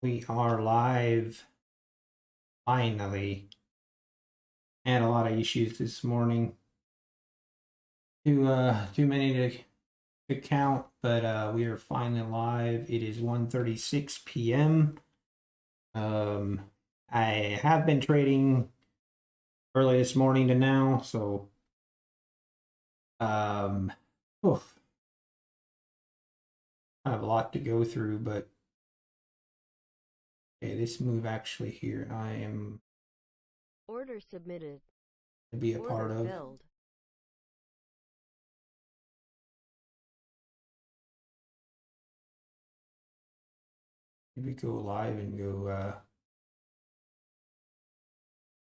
We are live, finally. Had a lot of issues this morning. Too many to count, but we are finally live. It is 1:36 p.m. I have been trading early this morning to now, so oof, kind of a lot to go through, but okay, this move actually here, I am Order submitted. to be a Order part of. filled. Maybe go live and go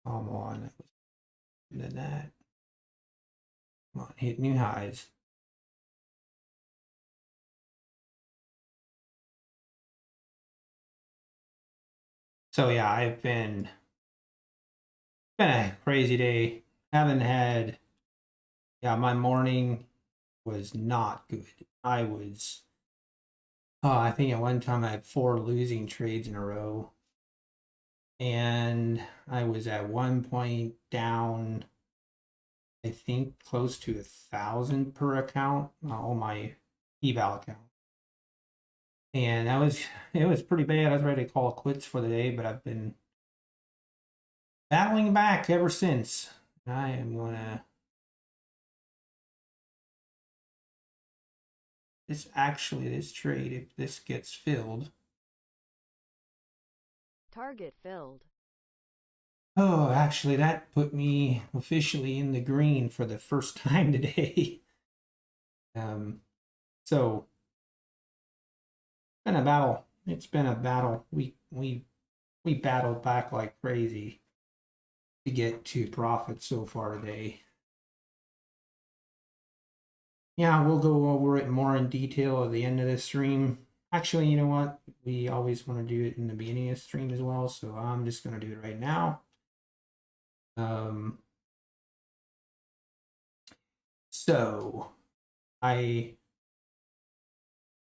come on, that was than that. Come on, hit new highs. So yeah, I've been a crazy day. Haven't had my morning was not good. I think at one time I had 4 losing trades in a row. And I was at one point down, I think close to 1,000 per account, on my eval account. And it was pretty bad. I was ready to call it quits for the day, but I've been battling back ever since. I am gonna this trade, if this gets filled. Target filled. Oh, actually, that put me officially in the green for the first time today. So it's been a battle. It's been a battle. We battled back like crazy to get to profit so far today. Yeah, we'll go over it more in detail at the end of this stream. Actually, you know what? We always want to do it in the beginning of the stream as well, so I'm just going to do it right now. So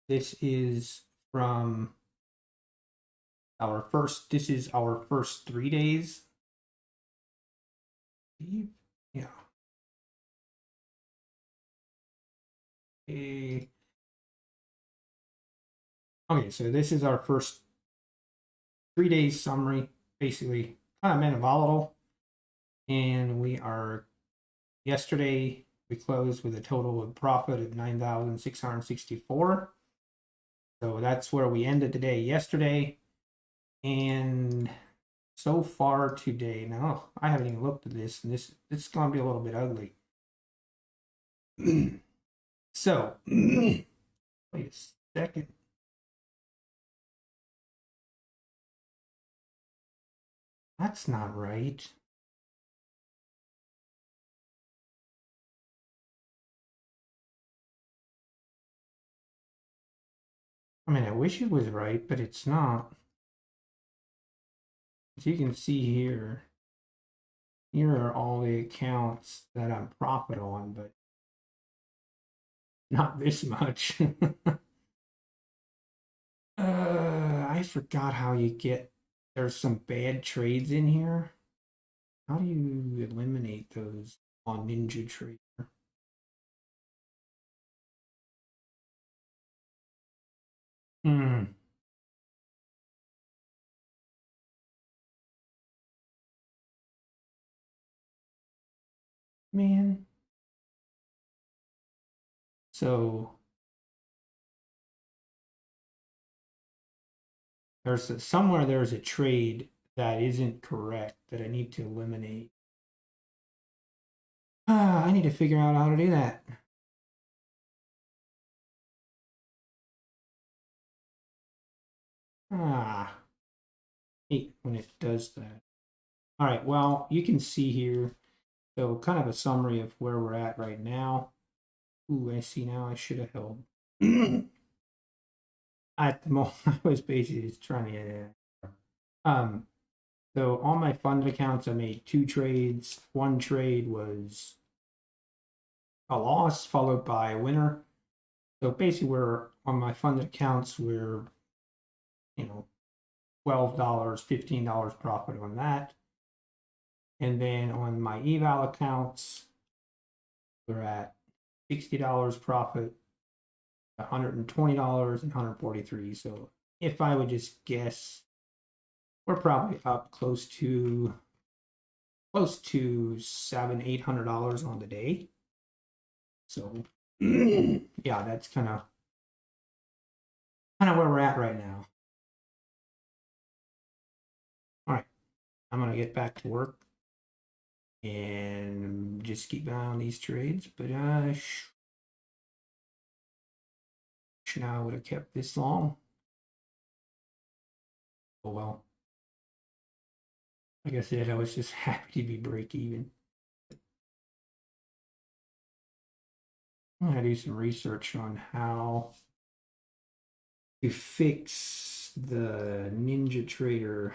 this is from this is our first 3 days. Yeah. Okay, so this is our first 3 days summary, basically kind of been volatile. And yesterday we closed with a total of profit of 9,664. So that's where we ended today yesterday. And so far today, now I haven't even looked at this, and this is going to be a little bit ugly. So, wait a second. That's not right. I mean, I wish it was right, but it's not. As you can see here, here are all the accounts that I'm profit on, but not this much. I forgot how you get, there's some bad trades in here. How do you eliminate those on Ninja Trader? Hmm. Man. So somewhere there's a trade that isn't correct that I need to eliminate. I need to figure out how to do that. Hate when it does that. All right, well, you can see here, so kind of a summary of where we're at right now. Ooh, I see now I should have held. At the moment, I was basically just trying to get it. So on my funded accounts, I made 2 trades. One trade was a loss followed by a winner. So basically, we're on my funded accounts, we're, $12, $15 profit on that. And then on my eval accounts, we're at $60 profit, $120 and 143. So if I would just guess, we're probably up close to $700-800 on the day. So yeah, that's kind of where we're at right now. All right, I'm gonna get back to work and just keep an eye on these trades. But now I would have kept this long. Oh well. Like I said, I was just happy to be break even. I'm gonna do some research on how to fix the Ninja Trader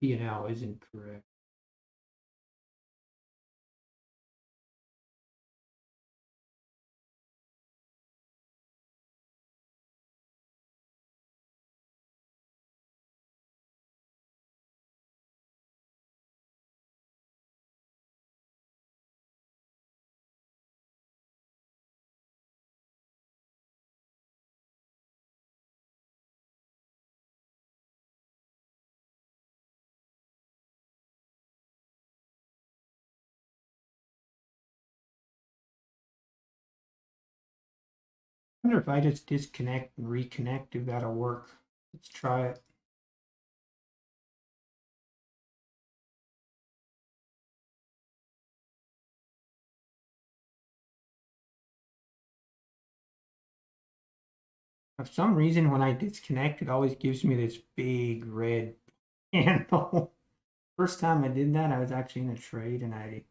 P&L isn't correct. I wonder if I just disconnect and reconnect if that'll work. Let's try it. For some reason, when I disconnect, it always gives me this big red handle. First time I did that, I was actually in a trade and I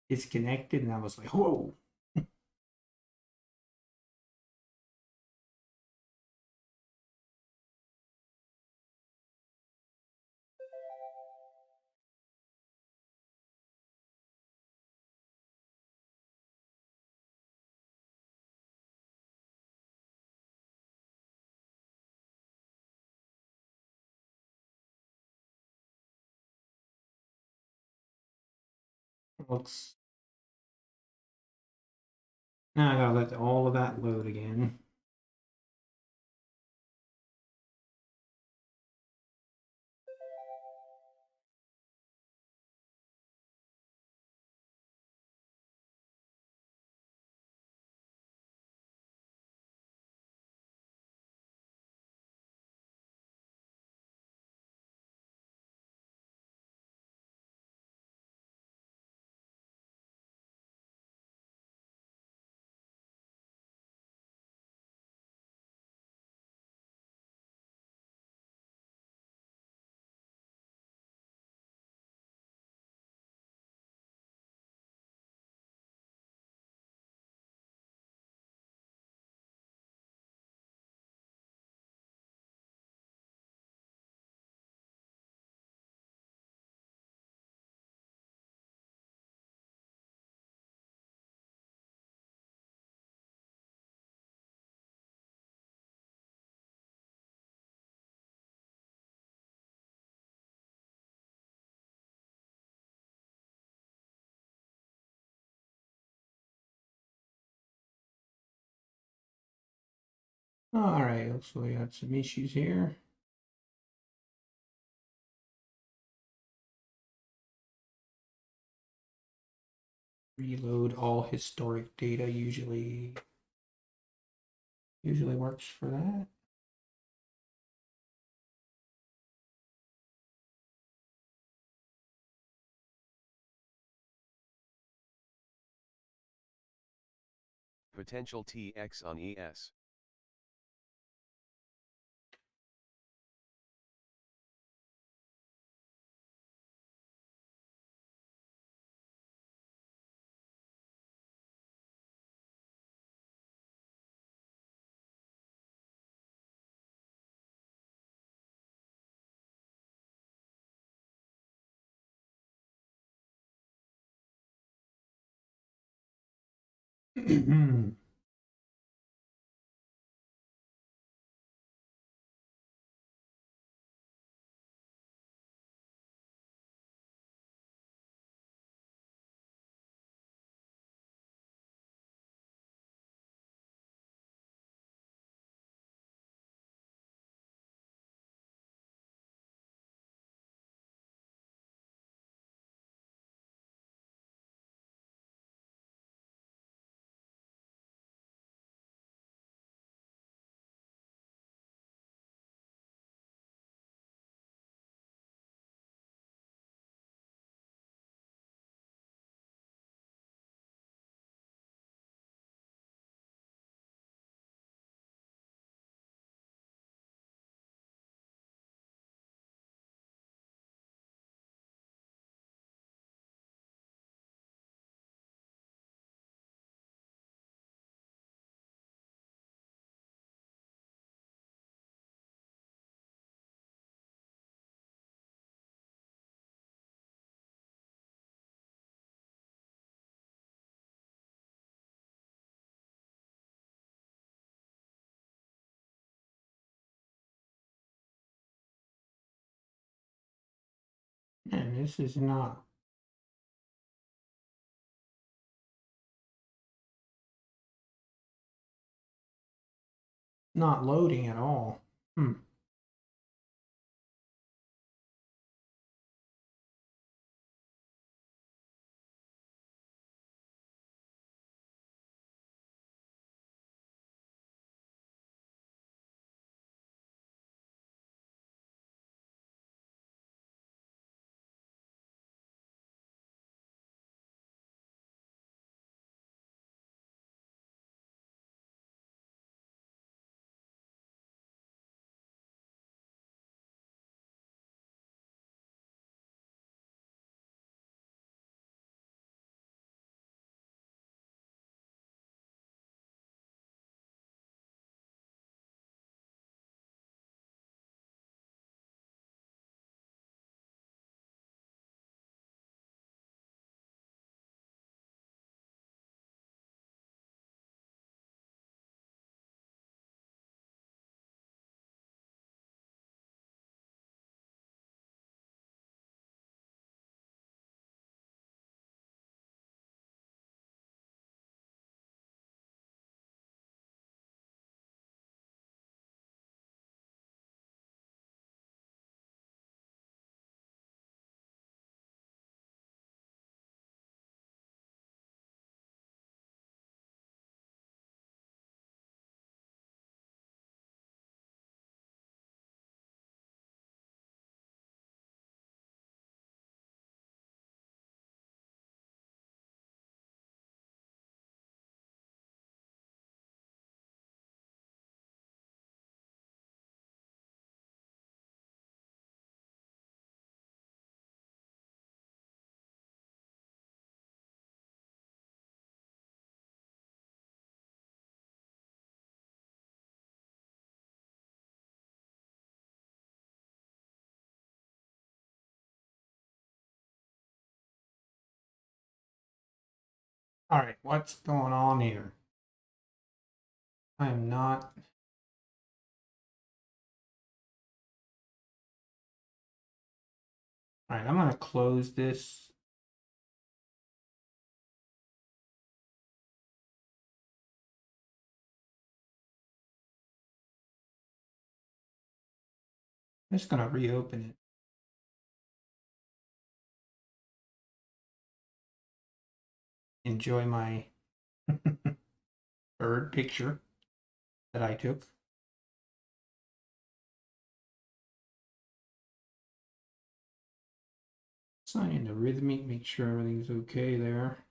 disconnected and I was like, whoa. Looks. Now I gotta let all of that load again. All right, looks like we got some issues here. Reload all historic data usually works for that. Potential TX on ES. And this is not loading at all. All right, what's going on here? I'm not. All right, I'm going to close this. I'm just going to reopen it. Enjoy my bird picture that I took. Sign into Rhythmic, make sure everything's okay there.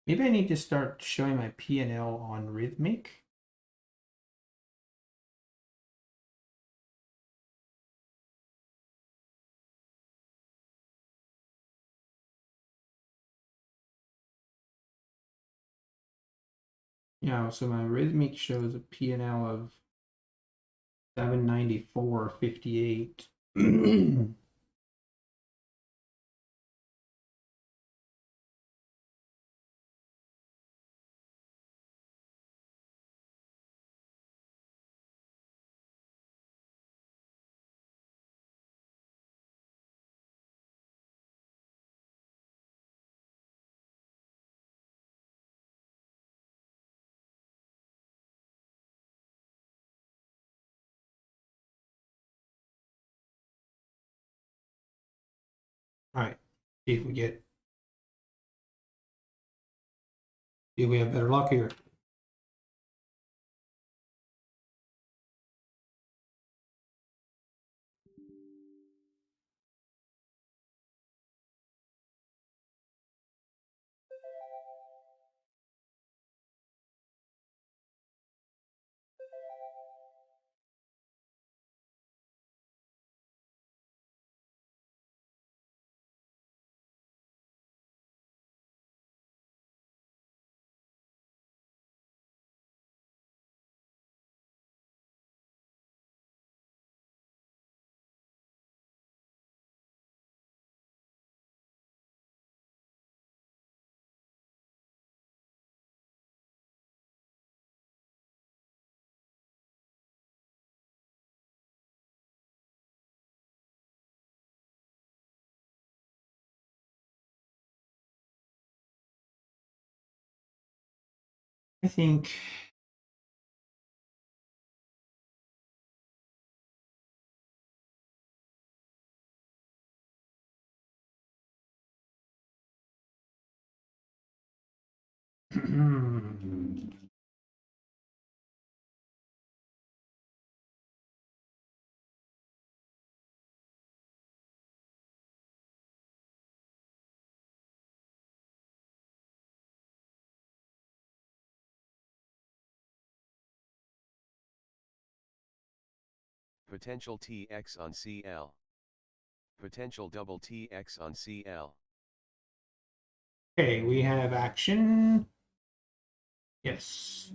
Maybe I need to start showing my P&L on Rhythmic. Yeah, so my Rhythmic shows a P&L of 794.58. All right, see if we have better luck here. I think Potential TX on CL. Potential double TX on CL. okay, we have action. Yes.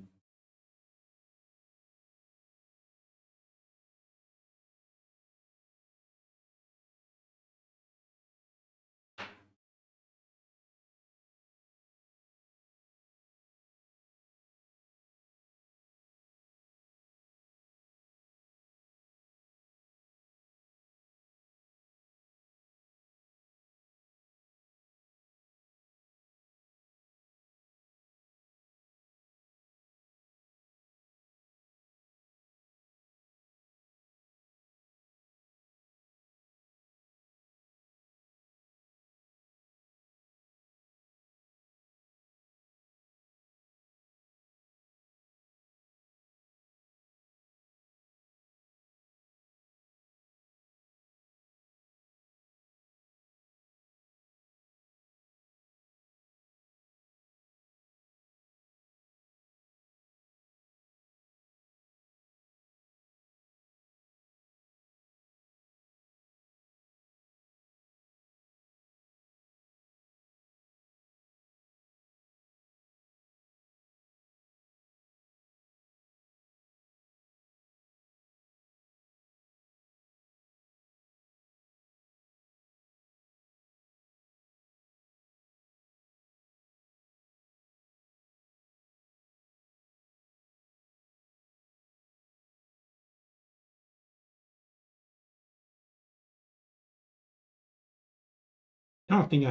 I don't think I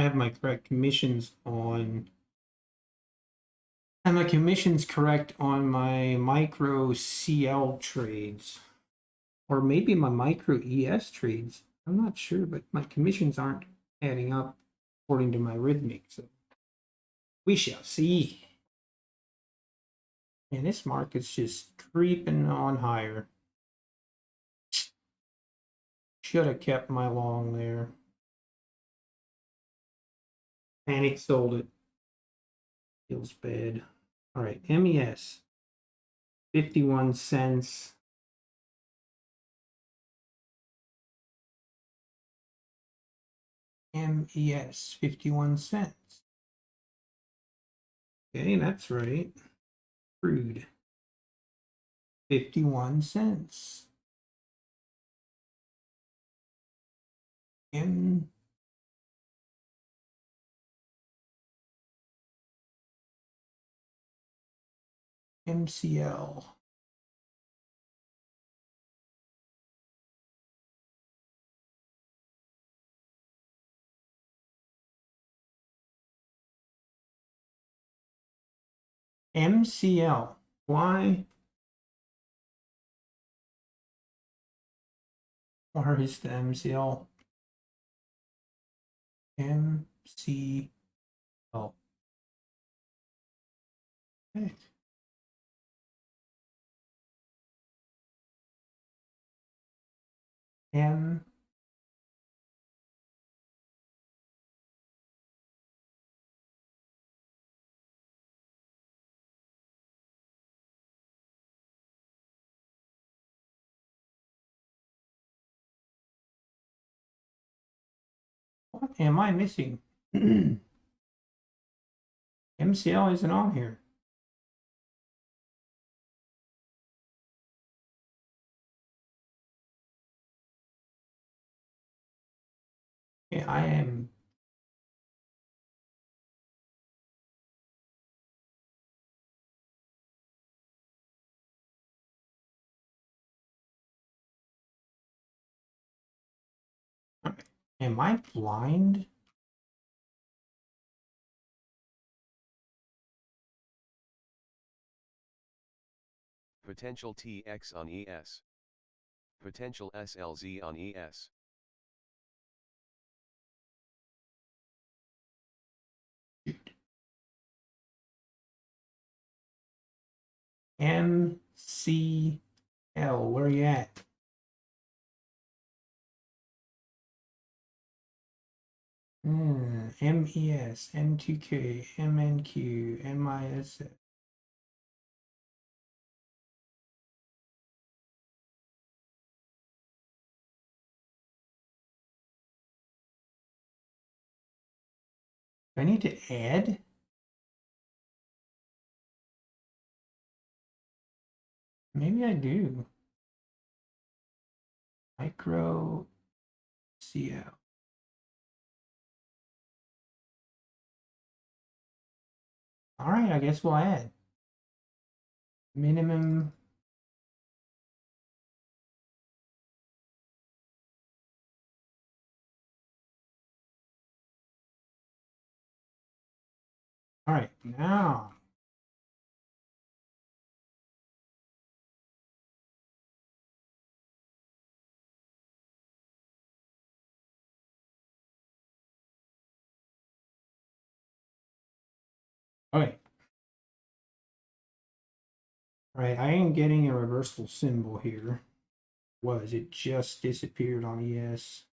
have my correct commissions on. And my commission's correct on my micro CL trades. Or maybe my micro ES trades. I'm not sure, but my commissions aren't adding up according to my rhythmic. So we shall see. And this market's just creeping on higher. Should have kept my long there. Panic sold it. Feels bad. All right, MES. 51 cents. MES, 51 cents. Okay, that's right. Crude. 51 cents. MCL. MCL. Why? Where is the MCL? MCL. Okay. M. What am I missing? MCL isn't on here. Yeah, I am. Am I blind? Potential TX on ES. Potential SLZ on ES. MCL, where you at? MES, M2K, MNQ, MIS. I need to add? Maybe I do. Micro CL. All right, I guess we'll add. Minimum. All right, now. Okay. All right, I am getting a reversal symbol here. It just disappeared on ES.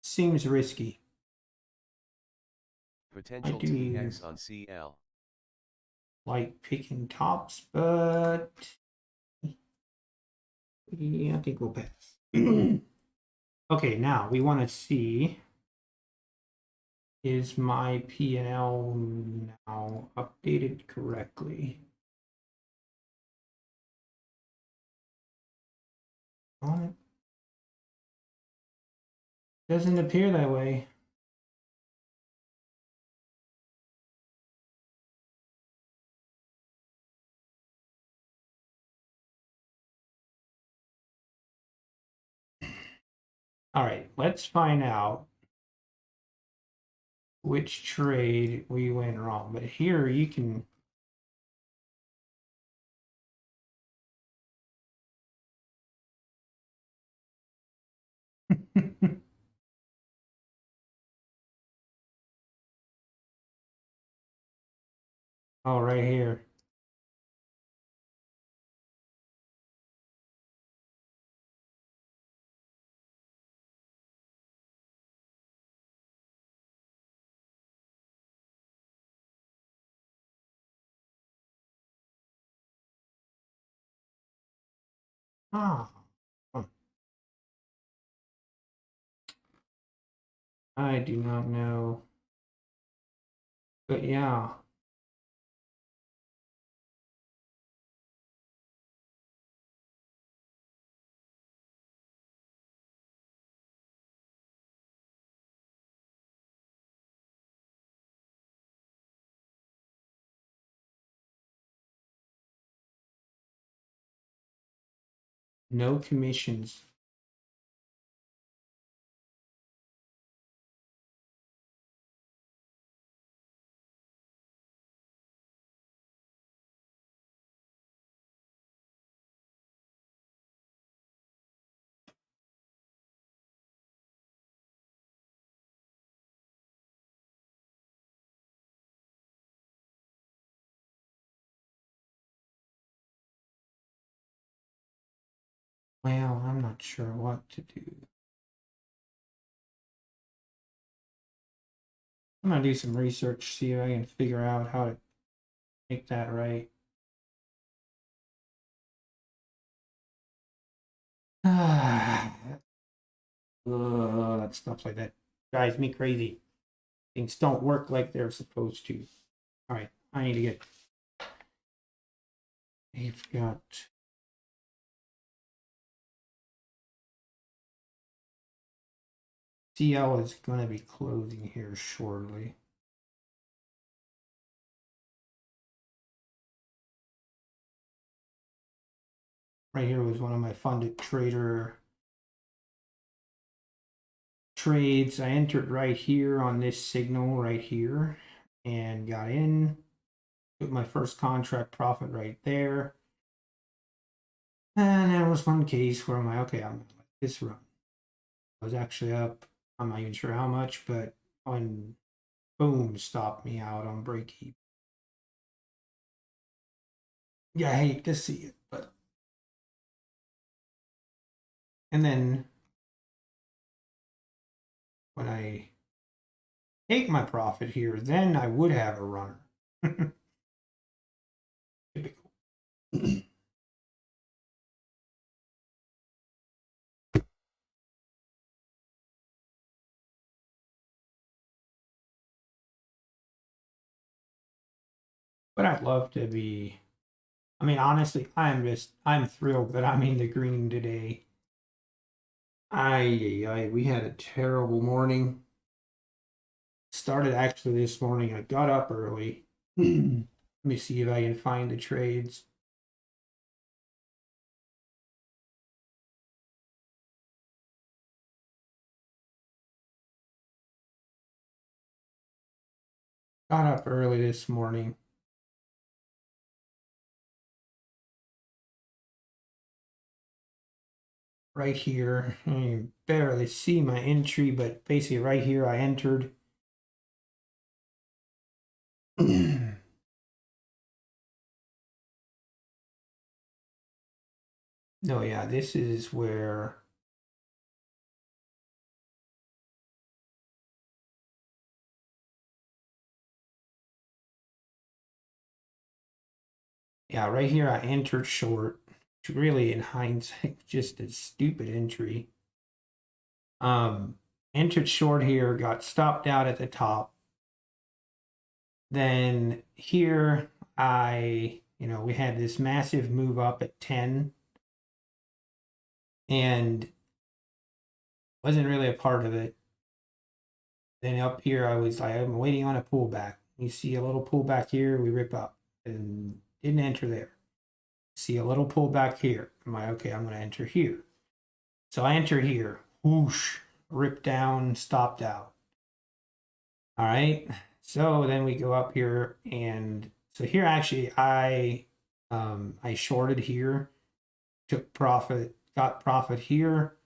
Seems risky. Potential do TX on CL. Like picking tops, but yeah, I think we'll pass. Okay, now we want to see, is my P&L now updated correctly? On it. Doesn't appear that way. All right, let's find out which trade we went wrong. But here you can oh, right here. Ah, I do not know. But yeah. No commissions. Well, I'm not sure what to do. I'm gonna do some research, see if I can figure out how to make that right. Stuff like that drives me crazy. Things don't work like they're supposed to. All right, I need to get. They've got. CL is going to be closing here shortly. Right here was one of my funded trader trades. I entered right here on this signal right here and got in. Took my first contract profit right there. And that was one case where I'm like, okay, I'm gonna let this run. I was actually up, I'm not even sure how much, but on boom, stopped me out on break even. Yeah, I hate to see it, but and then when I take my profit here, then I would have a runner. Typical. But I'd love to be. I mean, honestly, I'm thrilled that I'm in the green today. We had a terrible morning. Started actually this morning. I got up early. Let me see if I can find the trades. Got up early this morning. Right here, you can barely see my entry, but basically right here I entered. No, yeah, this is where yeah, right here I entered short. Which really in hindsight, just a stupid entry. Entered short here, got stopped out at the top. Then here we had this massive move up at 10 and wasn't really a part of it. Then up here, I was like, I'm waiting on a pullback. You see a little pullback here, we rip up and didn't enter there. See a little pullback here. I'm like, okay, I'm going to enter here. So I enter here, whoosh, rip down, stopped out. All right. So then we go up here, and so here actually I shorted here, took profit, got profit here.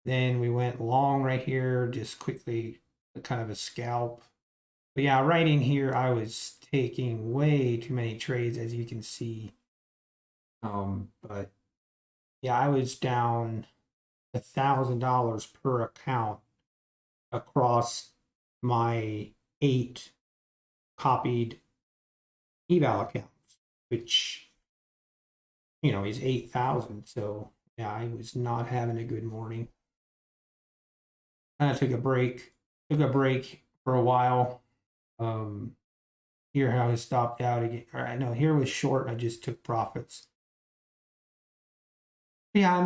Then we went long right here, just quickly, kind of a scalp. But yeah, right in here, I was taking way too many trades, as you can see. But yeah, I was down $1,000 per account across my 8 copied eval accounts, which is 8,000. So yeah, I was not having a good morning. I took a break for a while. Here I was stopped out again. All right, no, here was short. I just took profits. Yeah,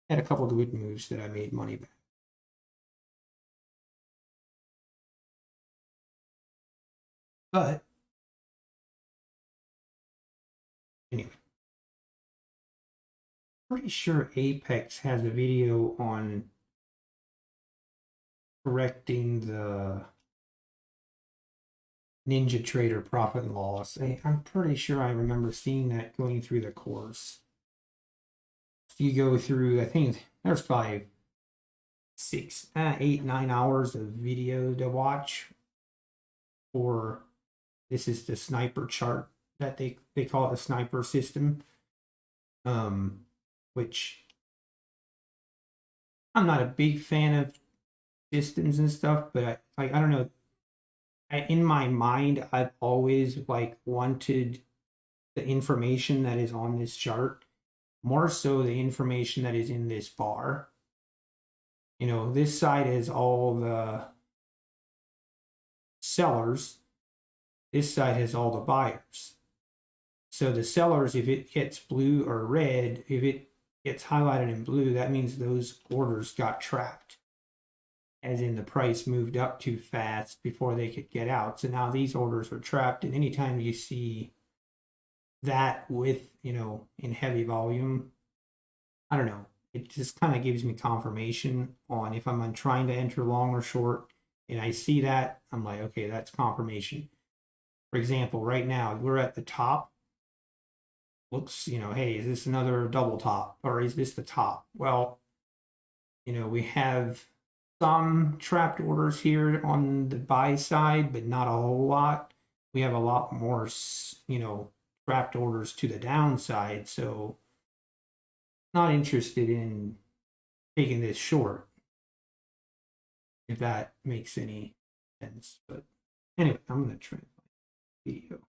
had a couple of good moves that I made money back. But anyway, pretty sure Apex has a video on correcting the Ninja Trader profit and loss. I'm pretty sure I remember seeing that going through the course. If you go through, I think there's probably 6, 8, 9 hours of video to watch. For this is the sniper chart that they call it a sniper system. Which I'm not a big fan of systems and stuff, but I don't know. In my mind, I've always wanted the information that is on this chart more so the information that is in this bar. This side is all the sellers. This side has all the buyers. So the sellers, if it gets blue or red, if it gets highlighted in blue, that means those orders got trapped. As in the price moved up too fast before they could get out. So now these orders are trapped. And anytime you see that with, in heavy volume, I don't know. it just kind of gives me confirmation on if I'm trying to enter long or short, and I see that, I'm like, okay, that's confirmation. For example, right now we're at the top. Looks, hey, is this another double top or is this the top? Well, we have some trapped orders here on the buy side, but not a whole lot. We have a lot more, trapped orders to the downside. So not interested in taking this short, if that makes any sense. But anyway, I'm going to try video.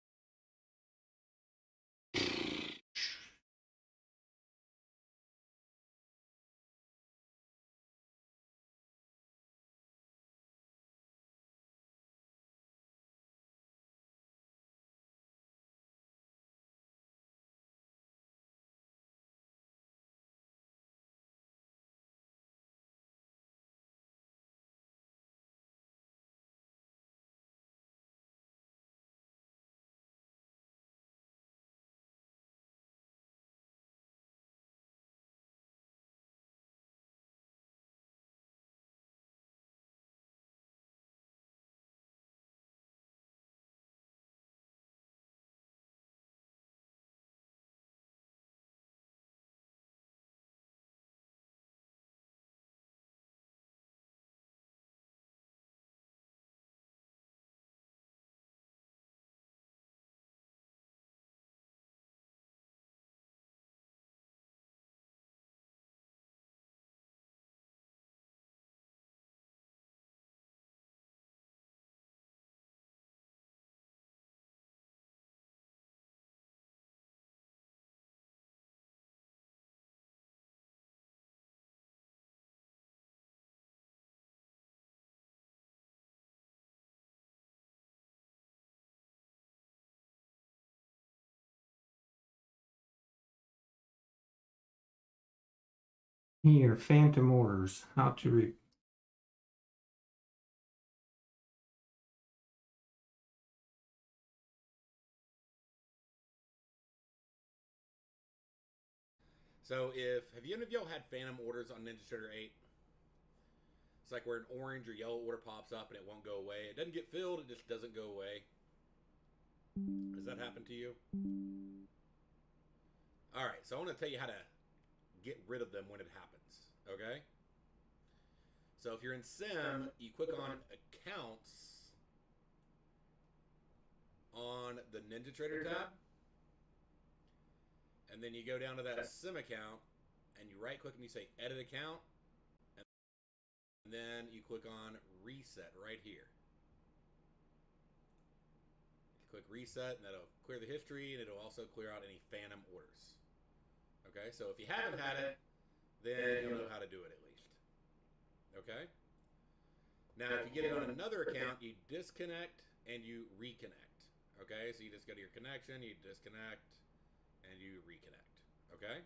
Here, phantom orders, how to read. So have any of y'all had phantom orders on NinjaTrader 8? It's like where an orange or yellow order pops up and it won't go away. It doesn't get filled, it just doesn't go away. Has that happened to you? Alright, so I want to tell you how to get rid of them when it happens. Okay? So if you're in Sim, you click on Accounts on the NinjaTrader tab. And then you go down to that Sim account and you right click and you say Edit Account. And then you click on Reset right here. You click Reset and that'll clear the history and it'll also clear out any phantom orders. Okay, so if you haven't had it, then you'll know how to do it at least. Okay? Now, if you get it on another account, you disconnect and you reconnect. Okay, so you just go to your connection, you disconnect, and you reconnect. Okay?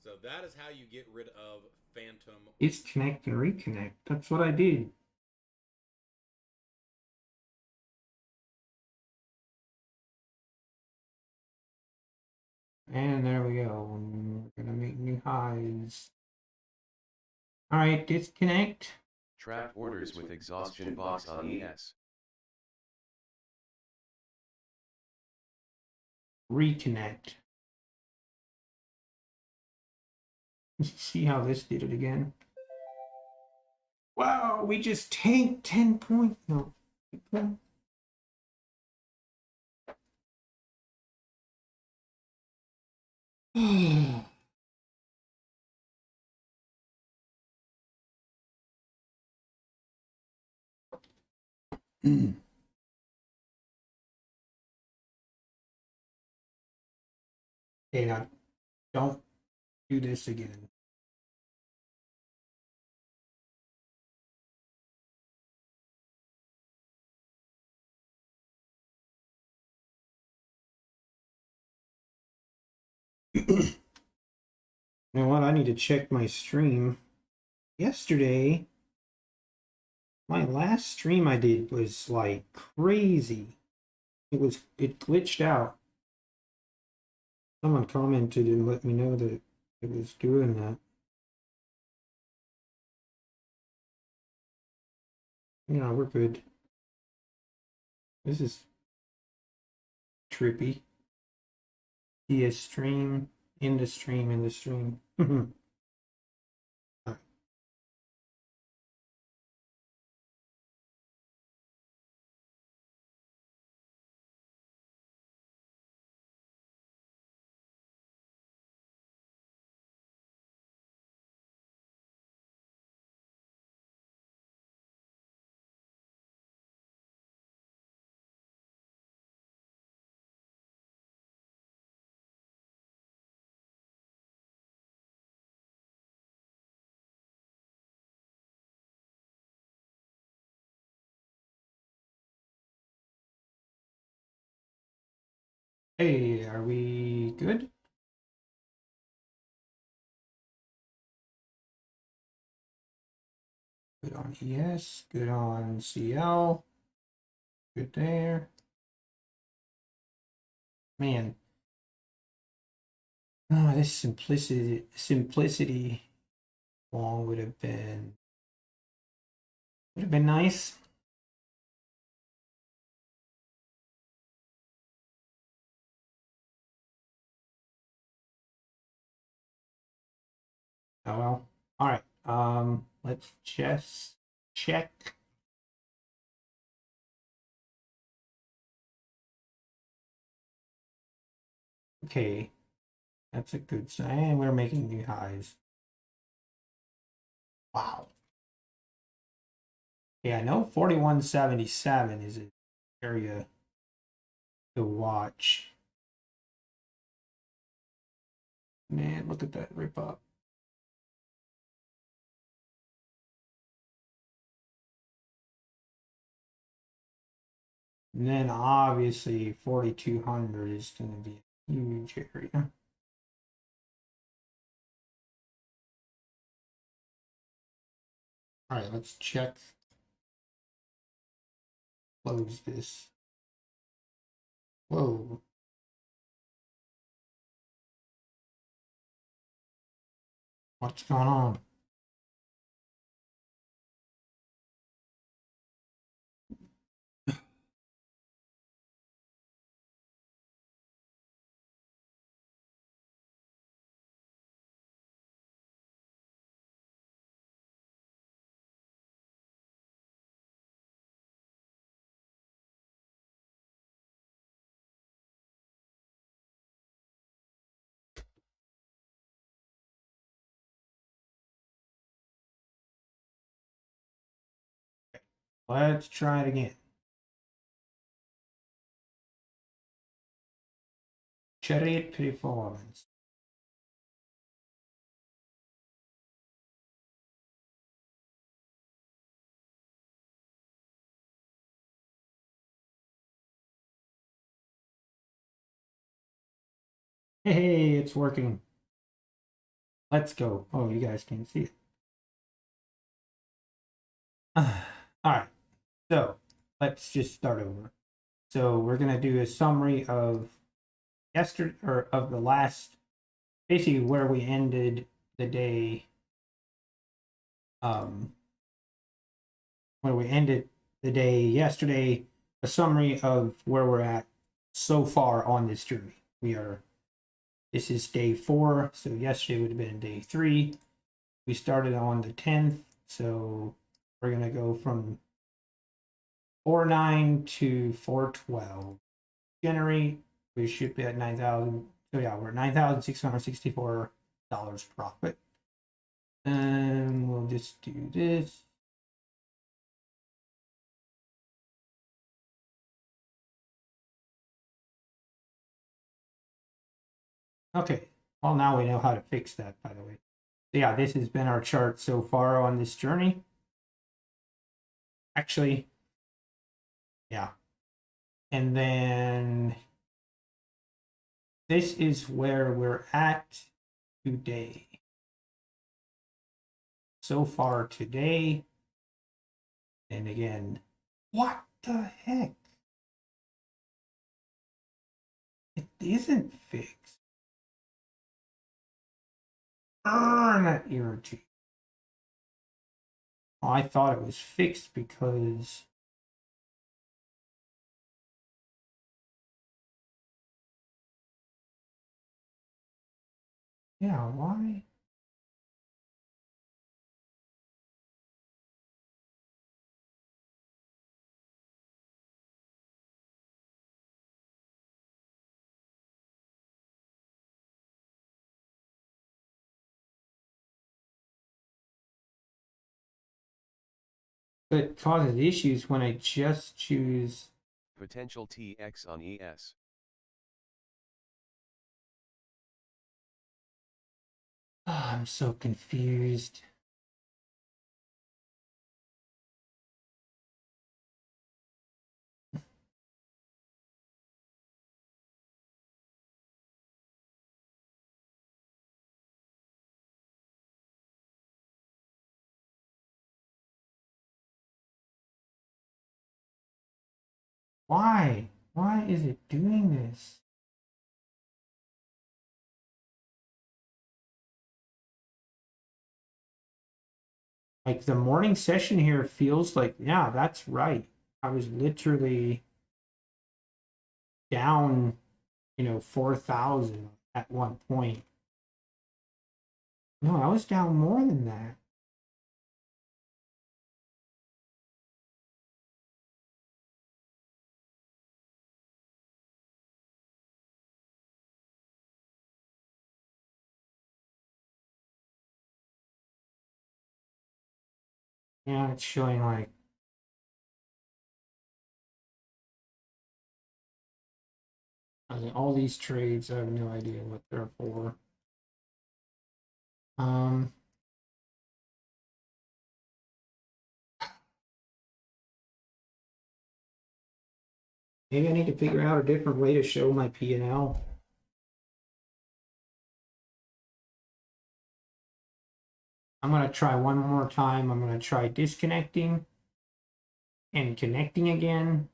So that is how you get rid of phantom. Disconnect and reconnect. That's what I did. And there we go. We're gonna make new highs. All right, disconnect. Trapped orders with exhaustion box on ES. Reconnect. See how this did it again. Wow, we just tanked 10 points. No. Okay, now don't do this again. You know what? I need to check my stream. Yesterday, my last stream I did was like crazy. It glitched out. Someone commented and let me know that it was doing that. we're good. This is trippy. See a stream, in the stream, in the stream. Hey, are we good? Good on ES, good on CL, good there. Man, this simplicity long would have been nice. Oh well. All right. Let's just check. Okay, that's a good sign. We're making new highs. Wow. Yeah, I know 4177 is an area to watch. Man, look at that rip up. And then obviously 4200 is going to be a huge area. All right, let's check. Close this. Whoa. What's going on? Let's try it again. Chariot performance. Hey, it's working. Let's go. Oh, you guys can't see it. All right. So let's just start over. So we're gonna do a summary of yesterday or of the last, basically where we ended the day. Where we ended the day yesterday. A summary of where we're at so far on this journey. This is day 4, so yesterday would have been day 3. We started on the 10th, so we're gonna go from 4.9 to 4.12. Generate, we should be at 9,000. So yeah, we're at $9,664 profit. And we'll just do this. Okay, well now we know how to fix that, by the way. So yeah, this has been our chart so far on this journey. Actually, yeah. And then this is where we're at today. So far today. And again, what the heck? It isn't fixed. That irritates. I thought it was fixed because yeah, why? It causes issues when I just choose. Potential TX on ES. Oh, I'm so confused. Why? Why is it doing this? Like the morning session here feels like, yeah, that's right. I was literally down, 4,000 at one point. No, I was down more than that. Yeah, it's showing like all these trades. I have no idea what they're for. Um, Maybe I need to figure out a different way to show my P&L. I'm gonna try one more time. I'm gonna try disconnecting and connecting again.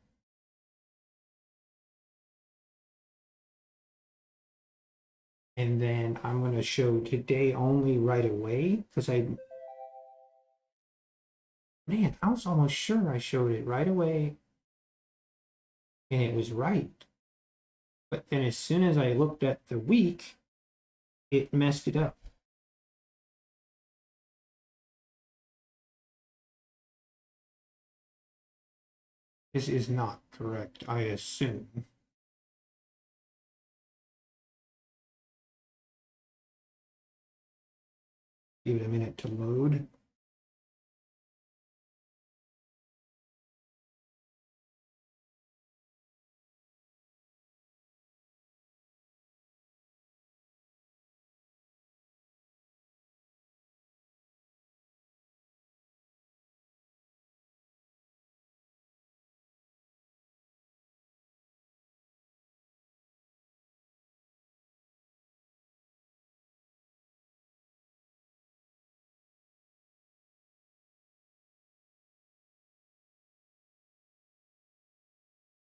And then I'm gonna show today only right away because man, I was almost sure I showed it right away and it was right. But then as soon as I looked at the week, it messed it up. This is not correct, I assume. Give it a minute to load.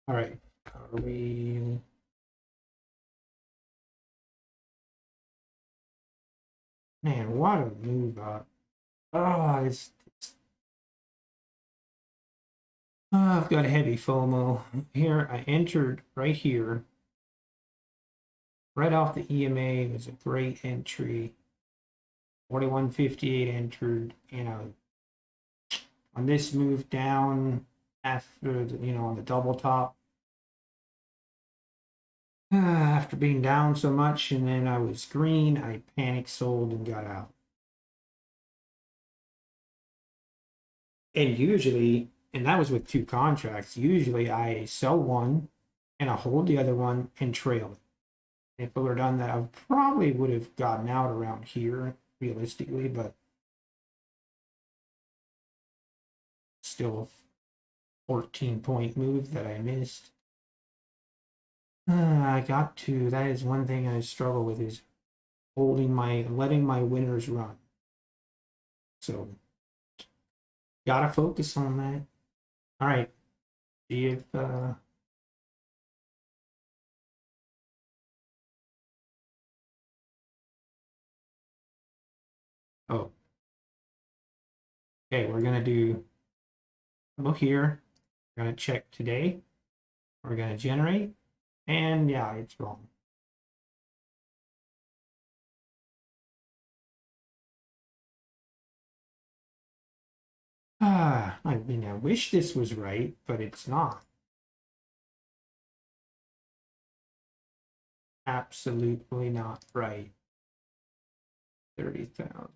All right, are we? Man, what a move up. Oh, I've got a heavy FOMO. Here, I entered right here. Right off the EMA, it was a great entry. 41.58 entered, on this move down after, on the double top. After being down so much, and then I was green, I panic sold and got out. And usually, and that was with two contracts, usually I sell one and I hold the other one and trail it. If I would have done that, I probably would have gotten out around here realistically, but still a 14-point move that I missed. I got to, that is one thing I struggle with is letting my winners run. So, gotta focus on that. All right, see if, oh, Okay, we're gonna do look here. We're gonna check today. We're gonna generate, and yeah, it's wrong. I mean, I wish this was right, but it's not. Absolutely not right. 30,000.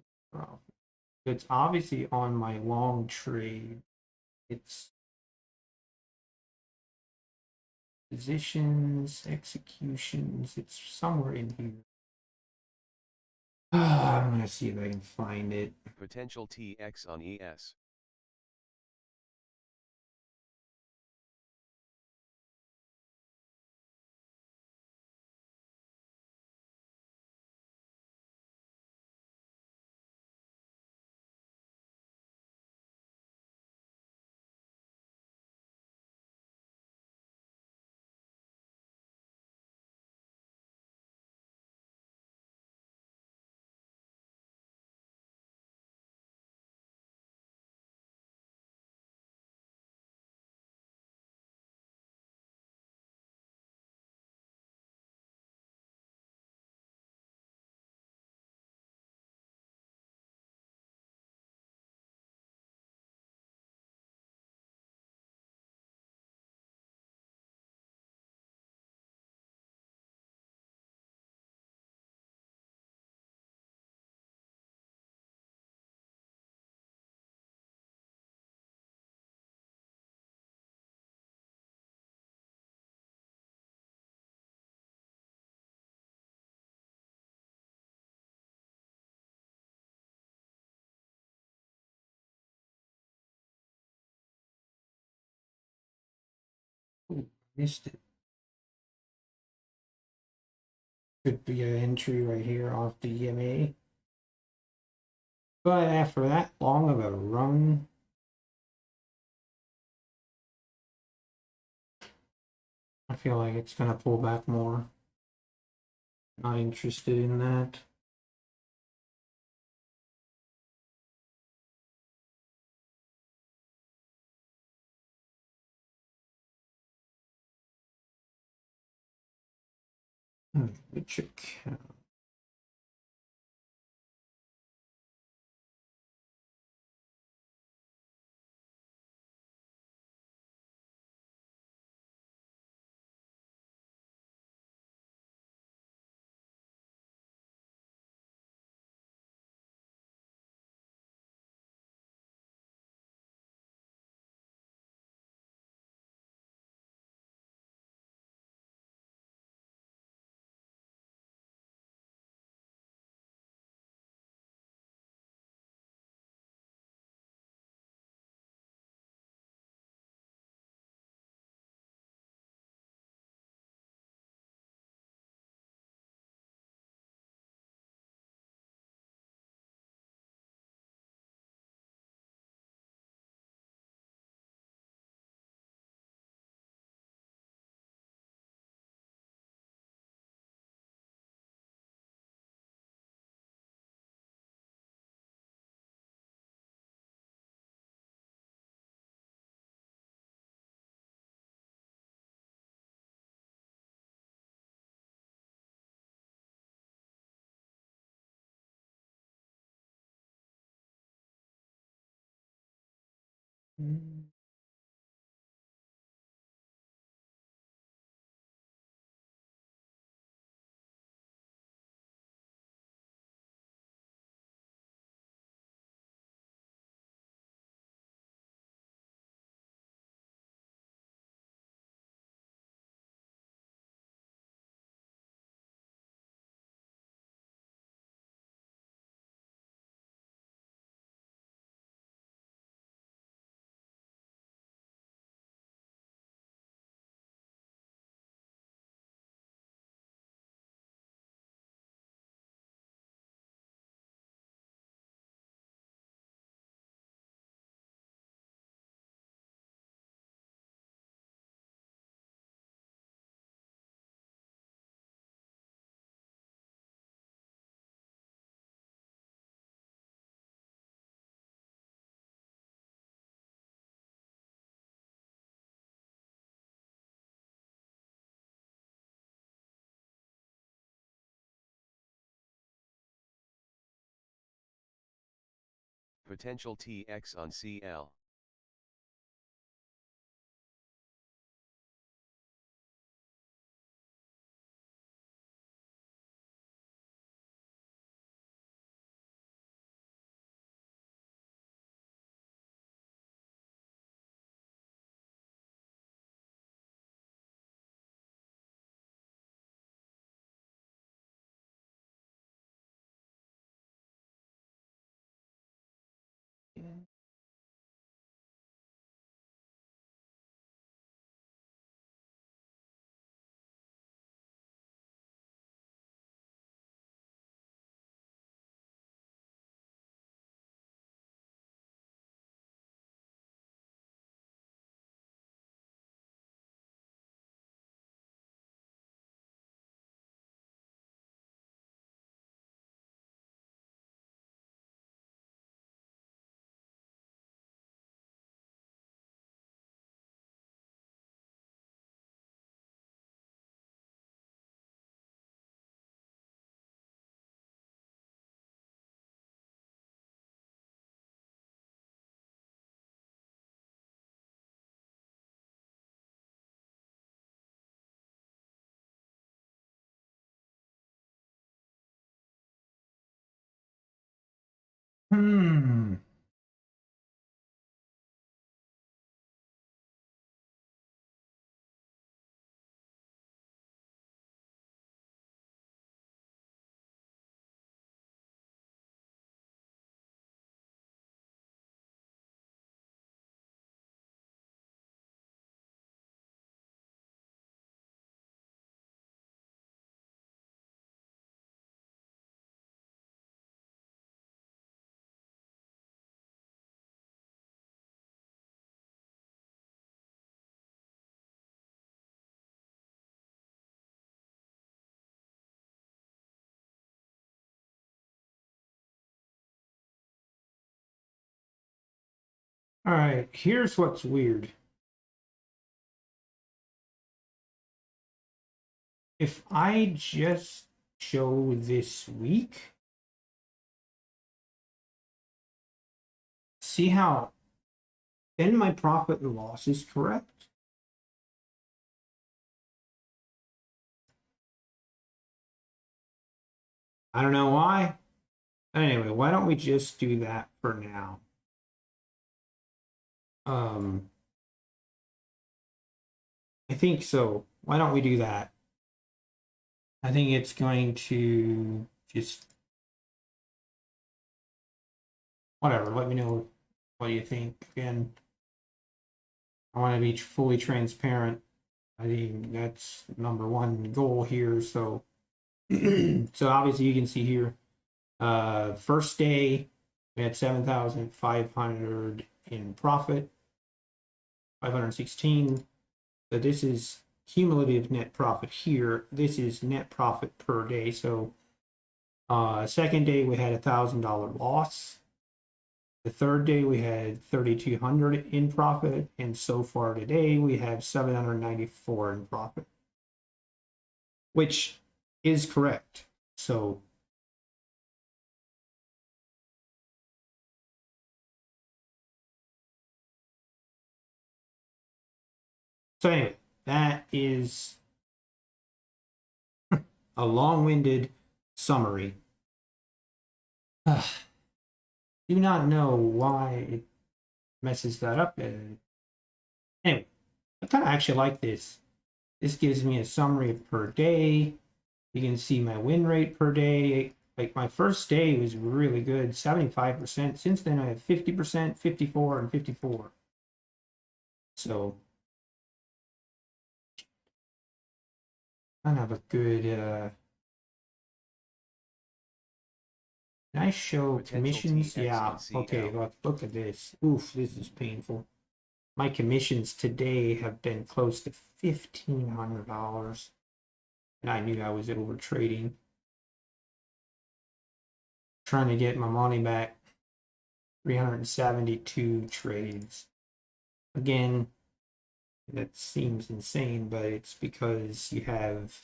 It's obviously on my long trade. It's positions, executions. It's somewhere in here. I'm gonna see if I can find it. Potential TX on ES. Ooh, missed it. Could be an entry right here off the EMA. But after that long of a run, I feel like it's gonna pull back more. Not interested in that. Which account? Potential TX on CL. Hmm. All right, here's what's weird. If I just show this week, see how then my profit and loss is correct. I don't know why. Anyway, why don't we just do that for now? I think so. Why don't we do that? I think it's going to just whatever. Let me know what you think. Again, I want to be fully transparent. I think that's number one goal here. So, so obviously you can see here, first day we had 7,500 in profit, 516. So this is cumulative net profit here. This is net profit per day. So, second day we had $1,000 loss. The third day we had 3,200 in profit, and so far today we have 794 in profit, which is correct. So anyway, that is a long-winded summary. Do not know why it messes that up. Anyway, I kind of actually like this. This gives me a summary per day. You can see my win rate per day. Like my first day was really good, 75%. Since then I have 50%, 54, and 54. So kind of a good can I show Potential commissions? TX Yeah. on CL. Okay, look at this. Oof, this is painful. My commissions today have been close to $1,500. And I knew I was over trading. Trying to get my money back. 372 trades. Again, that seems insane, but it's because you have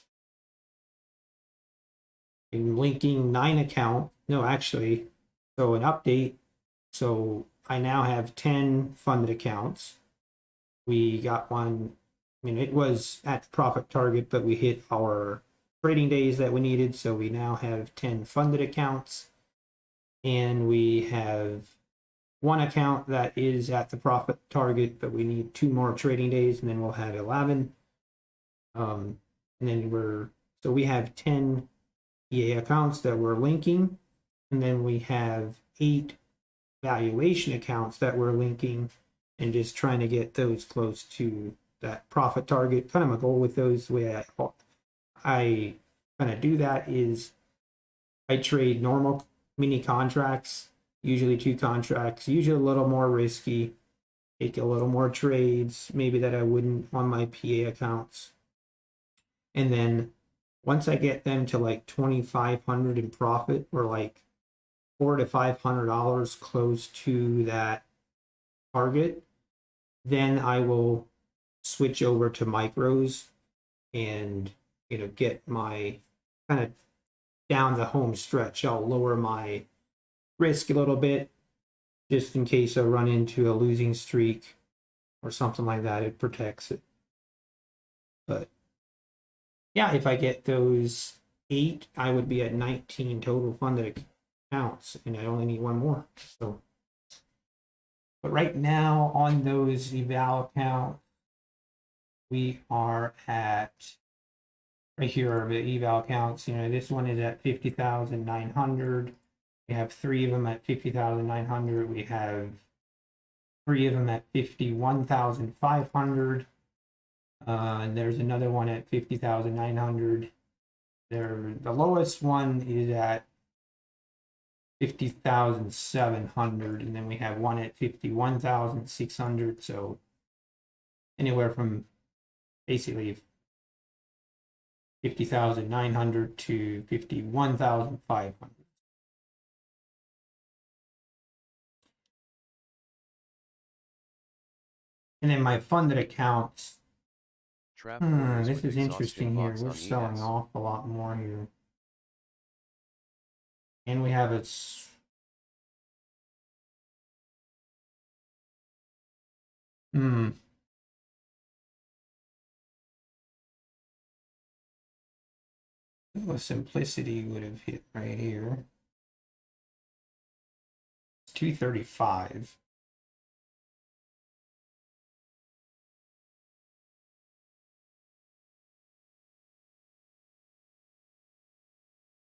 a linking 9 account. No, actually, so an update So I now have 10 funded accounts. We got one, I mean, it was at the profit target, but we hit our trading days that we needed. So we now have 10 funded accounts. And we have one account that is at the profit target, but we need 2 more trading days, and then we'll have 11. And then so we have 10 EA accounts that we're linking, and then we have 8 valuation accounts that we're linking, and just trying to get those close to that profit target. Kind of my goal with those, the way I kind of do that is I trade normal mini contracts, usually 2 contracts, usually a little more risky, take a little more trades, maybe that I wouldn't on my PA accounts. And then once I get them to like 2,500 in profit, or like $400 to $500 close to that target, then I will switch over to micros and get my kind of down the home stretch. I'll lower my risk a little bit just in case I run into a losing streak or something like that. It protects it. But yeah, if I get those 8, I would be at 19 total funded accounts, and I only need one more. So, but right now on those eval accounts, we are at right here are the eval accounts. This one is at 50,900. We have 3 of them at 50,900. We have 3 of them at 51,500. And there's another one at 50,900. The lowest one is at 50,700, and then we have one at 51,600. So anywhere from basically 50,900 to 51,500. And then my funded accounts. Trap orders This with is interesting exhaustion here. box We're on selling ES. off a lot more here. And we have it. Well, simplicity would have hit right here. It's 235.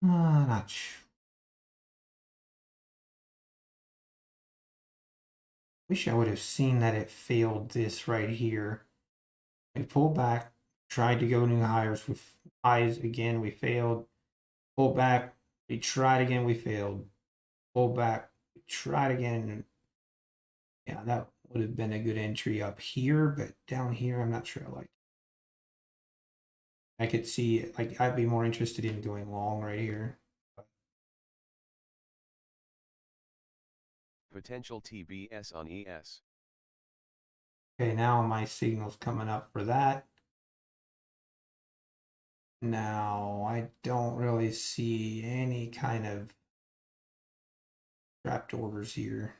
Not sure. Wish I would have seen that it failed this right here. We pulled back, tried to go new hires with highs again, we failed. Pulled back, we tried again, we failed. Pulled back, we tried again. Yeah, that would have been a good entry up here, but down here, I'm not sure I like. I could see, like, I'd be more interested in going long right here. Potential TBS on ES. Okay, now my signal's coming up for that. Now, I don't really see any kind of trapped orders here.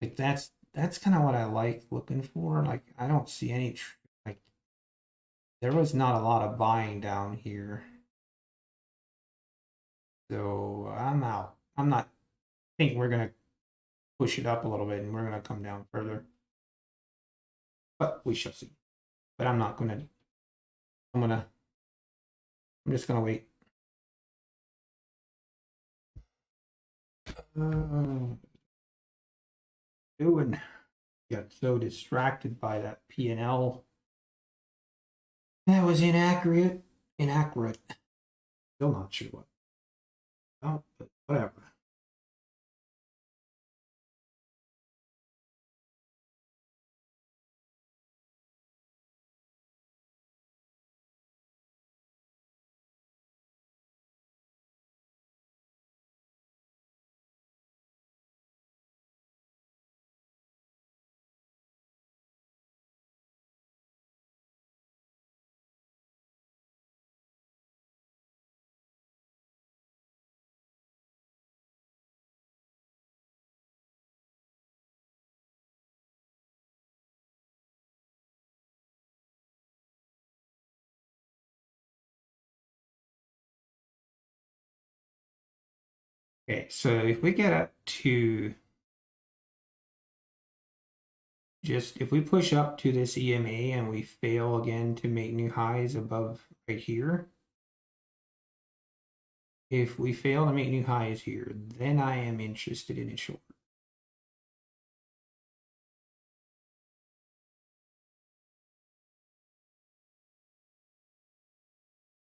Like that's kind of what I like looking for. Like I don't see any like there was not a lot of buying down here. So I'm out. I'm not think we're gonna push it up a little bit and we're gonna come down further. But we shall see. But I'm not gonna I'm just gonna wait. Doing got so distracted by that P&L. That was inaccurate. Still not sure what. Oh, but whatever. Okay, so if we get up to if we push up to this EMA and we fail again to make new highs above right here, if we fail to make new highs here, then I am interested in a short.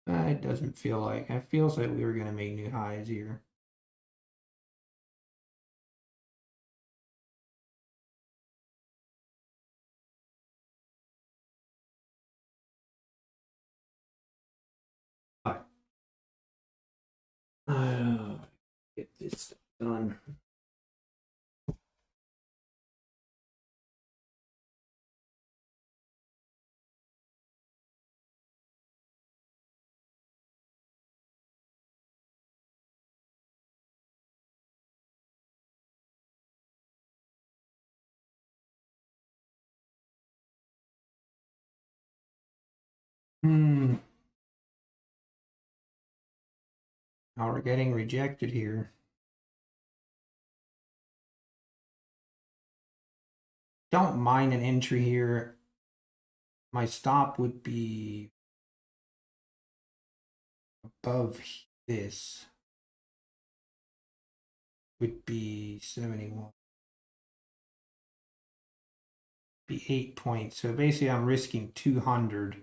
It doesn't feel like, it feels like we were going to make new highs here. But, get this done. Now we're getting rejected here. Don't mind an entry here. My stop would be above this. Would be 71. Be 8 points. So basically I'm risking 200.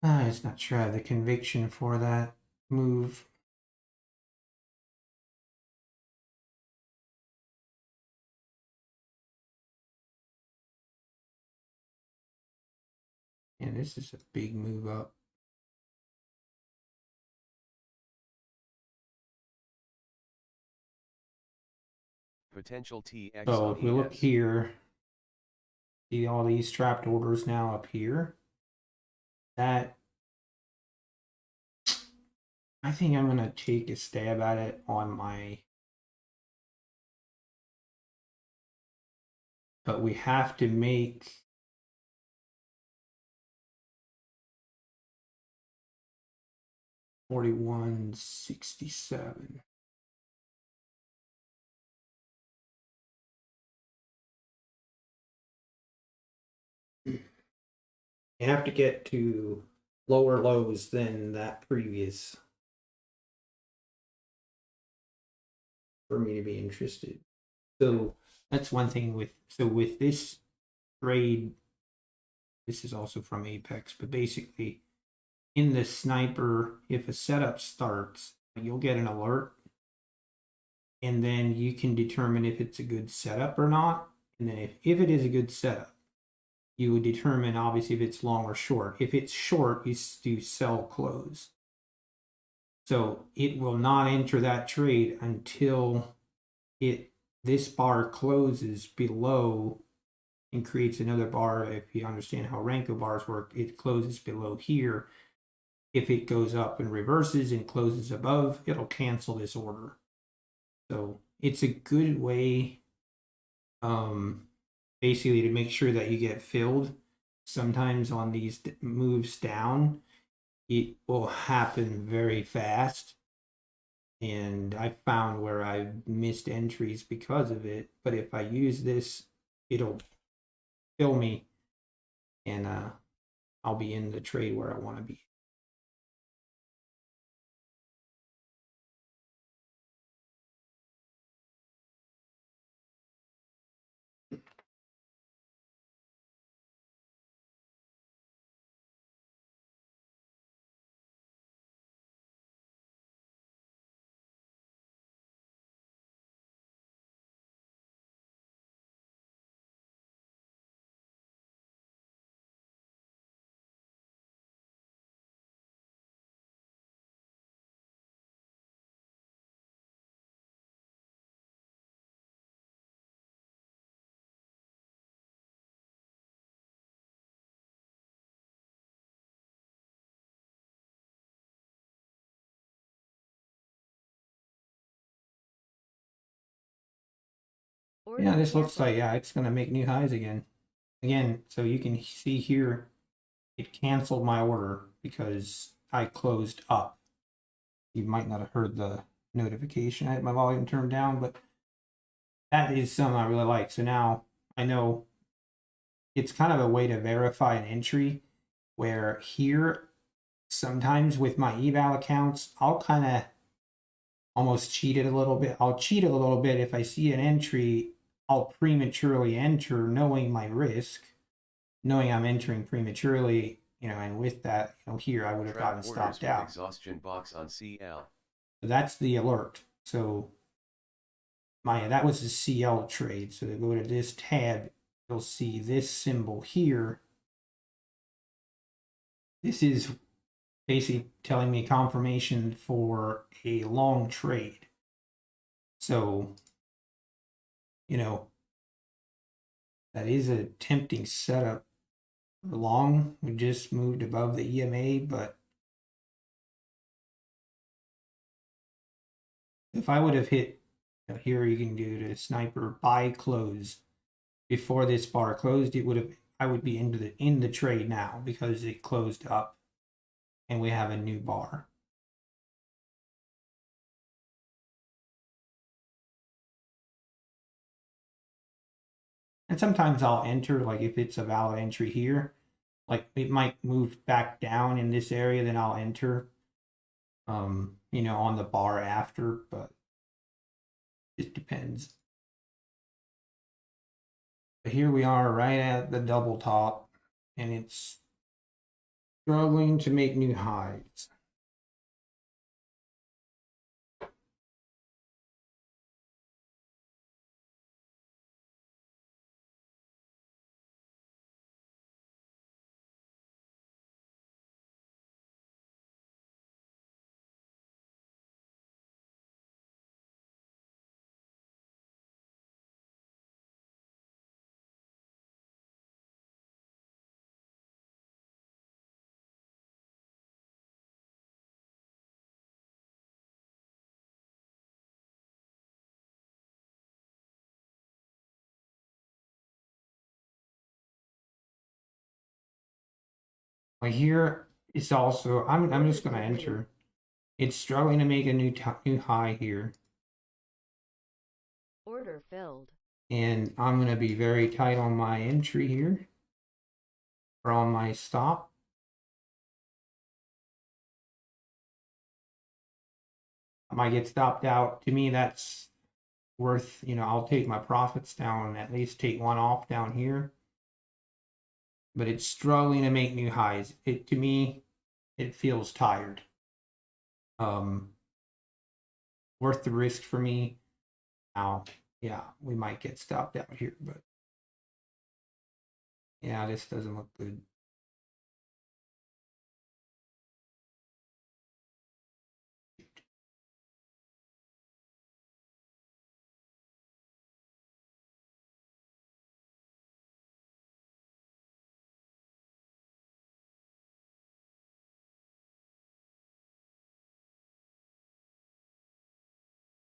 I'm just not sure I have the conviction for that move. And this is a big move up. Potential TX So on if we look ES. here, see all these trapped orders now up here. That, I think I'm gonna take a stab at it on my, but we have to make $41.67. You have to get to lower lows than that previous for me to be interested. So that's one thing with, so with this trade, this is also from Apex, but basically in the sniper, if a setup starts, you'll get an alert and then you can determine if it's a good setup or not. And then if it is a good setup, you would determine obviously if it's long or short. If it's short, you do sell close. So it will not enter that trade until this bar closes below and creates another bar. If you understand how Renko bars work, it closes below here. If it goes up and reverses and closes above, it'll cancel this order. So it's a good way, basically to make sure that you get filled. Sometimes on these moves down, it will happen very fast. And I found where I've missed entries because of it. But if I use this, it'll fill me and I'll be in the trade where I want to be. Order Yeah, this looks carefully. like, yeah, it's going to make new highs again. Again, so you can see here, it canceled my order because I closed up. You might not have heard the notification. I had my volume turned down, but that is something I really like. So now I know it's kind of a way to verify an entry where here, sometimes with my eval accounts, I'll kind of almost cheat it a little bit. I'll cheat it a little bit if I see an entry, I'll prematurely enter knowing my risk, knowing I'm entering prematurely, and with that, here I would have Track gotten orders stopped with out. exhaustion box on CL. That's the alert. So that was a CL trade. So to go to this tab, you'll see this symbol here. This is basically telling me confirmation for a long trade. So, that is a tempting setup for long. We just moved above the EMA, but if I would have hit, here you can do the sniper buy close before this bar closed, I would be in the trade now because it closed up and we have a new bar. And sometimes I'll enter, like if it's a valid entry here, like it might move back down in this area, then I'll enter, on the bar after, but it depends. But here we are right at the double top, and it's struggling to make new highs. Like here, it's also, I'm just going to enter. It's struggling to make a new high here. Order filled. And I'm going to be very tight on my entry here, or on my stop. I might get stopped out. To me, that's worth, I'll take my profits down, at least take one off down here. But it's struggling to make new highs. To me, it feels tired. Worth the risk for me. Now, yeah, we might get stopped out here, but yeah, this doesn't look good.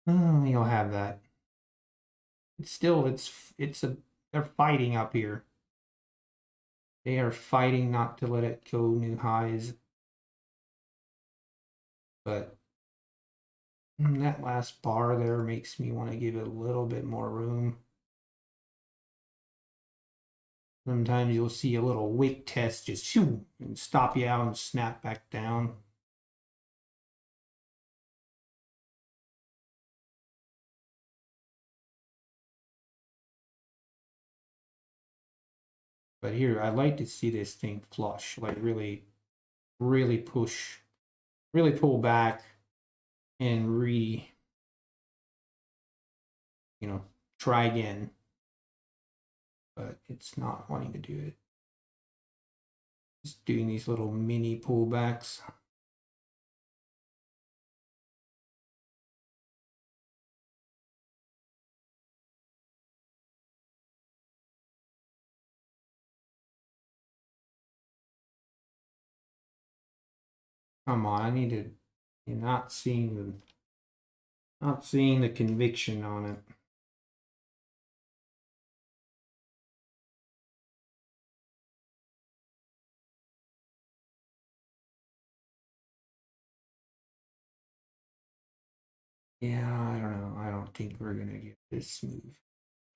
Oh, you'll have that. It's still, they're fighting up here. They are fighting not to let it go new highs. But that last bar there makes me want to give it a little bit more room. Sometimes you'll see a little wick test just shoo, and stop you out and snap back down. But here, I'd like to see this thing flush, like really, really push, really pull back, and try again. But it's not wanting to do it. Just doing these little mini pullbacks. Come on, I need to. You're not seeing the conviction on it. Yeah, I don't know. I don't think we're gonna get this smooth.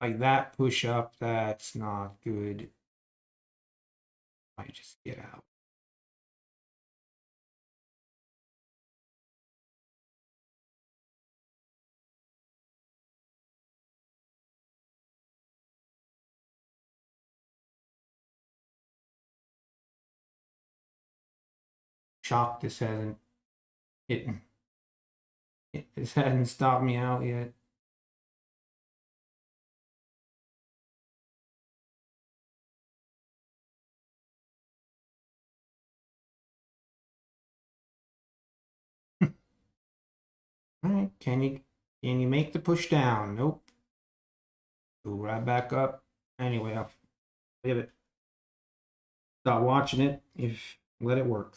Like that push up, that's not good. Might just get out. Shocked this hasn't this hasn't stopped me out yet. All right, can you make the push down? Nope. Go right back up. Anyway, I'll leave it. Stop watching it. If let it work.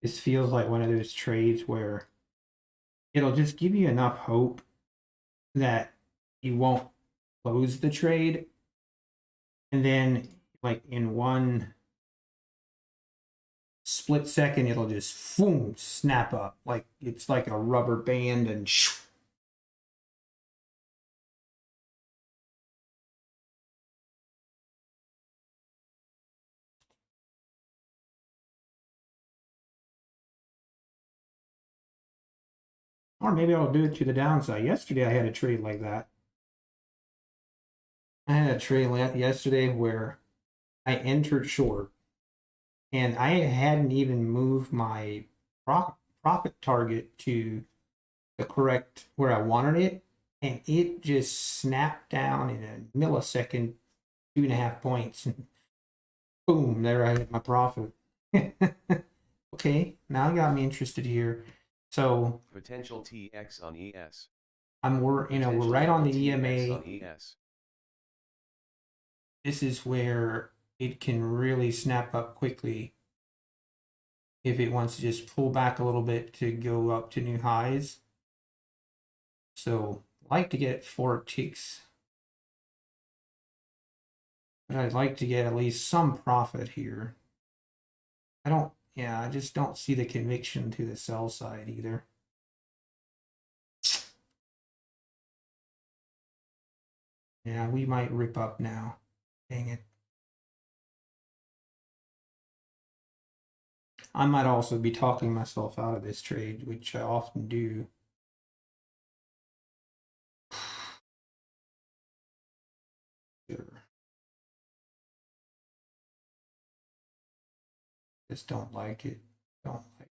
This feels like one of those trades where it'll just give you enough hope that you won't close the trade, and then like in one split second it'll just boom snap up like it's like a rubber band and shoo. Or maybe I'll do it to the downside. Yesterday I had a trade like that. I had a trade yesterday where I entered short and I hadn't even moved my profit target to the correct where I wanted it, and it just snapped down in a millisecond, 2.5 points, and boom, there I hit my profit. Okay, now you got me interested here. So Potential TX on ES. we're right on the EMA. On ES. This is where it can really snap up quickly if it wants to just pull back a little bit to go up to new highs. So I like to get 4 ticks, but I'd like to get at least some profit here. I just don't see the conviction to the sell side either. Yeah, we might rip up now. Dang it. I might also be talking myself out of this trade, which I often do. Sure. Just don't like it. Don't like it.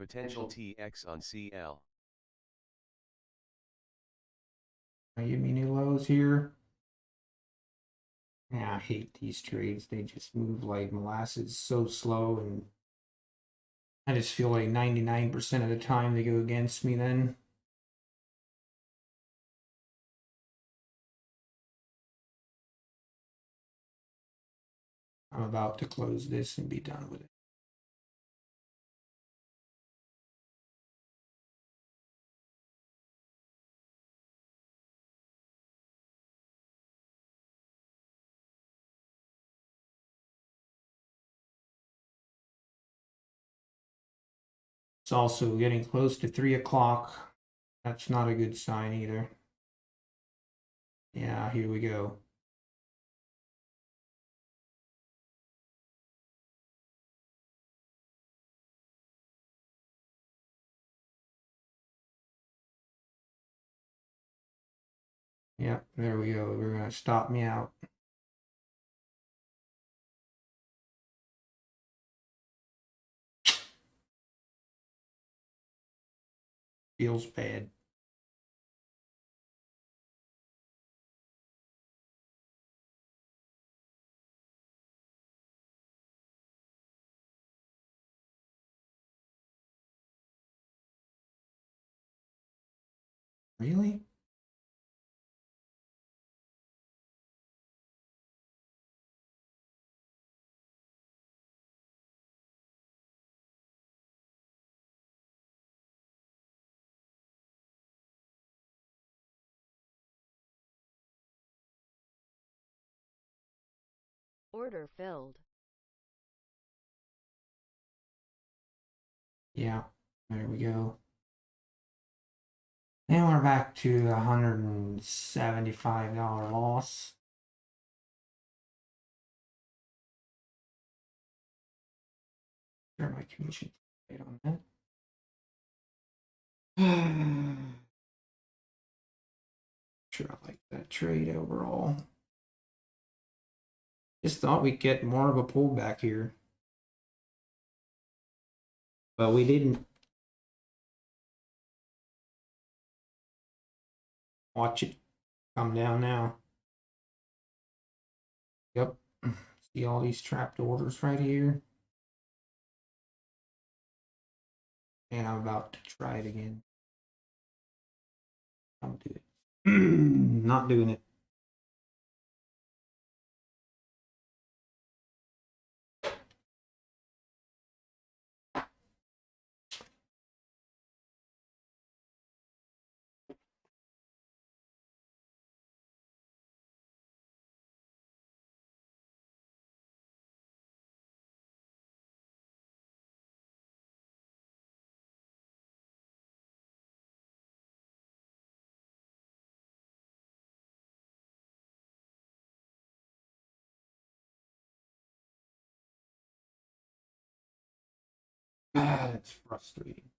Potential TX on CL. Give me new lows here. Yeah, I hate these trades. They just move like molasses so slow, and I just feel like 99% of the time they go against me then. I'm about to close this and be done with it. It's also getting close to 3 o'clock. That's not a good sign either. Yeah, here we go. Yep, there we go. We're going to stop me out. Feels bad. Really? Order filled. Yeah, there we go. And we're back to $175 loss. Share my commission rate on that. Sure, I like that trade overall. Just thought we'd get more of a pullback here, but we didn't. Watch it come down now. Yep. See all these trapped orders right here. And I'm about to try it again. Don't do it. Not doing it. That's frustrating.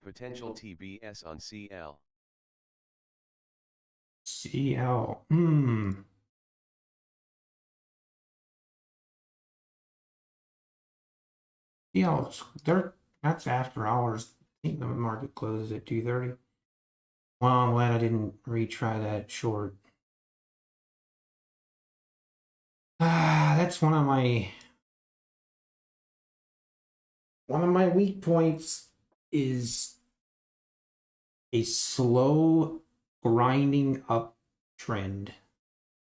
Potential TBS on CL. CL. CL, that's after hours. I think the market closes at 2:30. Well, I'm glad I didn't retry that short. That's one of my weak points is a slow grinding up trend.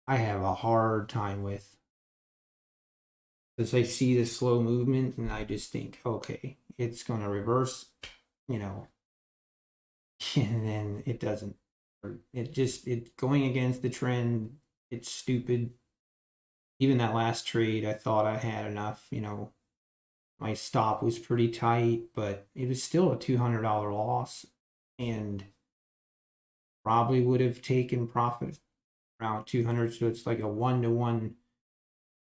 I have a hard time with, because I see the slow movement and I just think, okay, it's going to reverse, and then it doesn't. It going against the trend. It's stupid. Even that last trade, I thought I had enough, my stop was pretty tight, but it was still a $200 loss, and probably would have taken profit around 200. So it's like a 1-to-1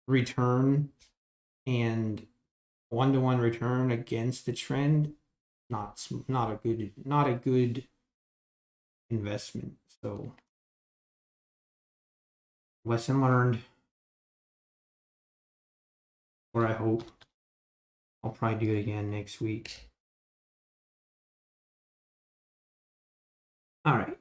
return, and 1-to-1 return against the trend. Not a good investment. So lesson learned. Or I hope I'll probably do it again next week. All right.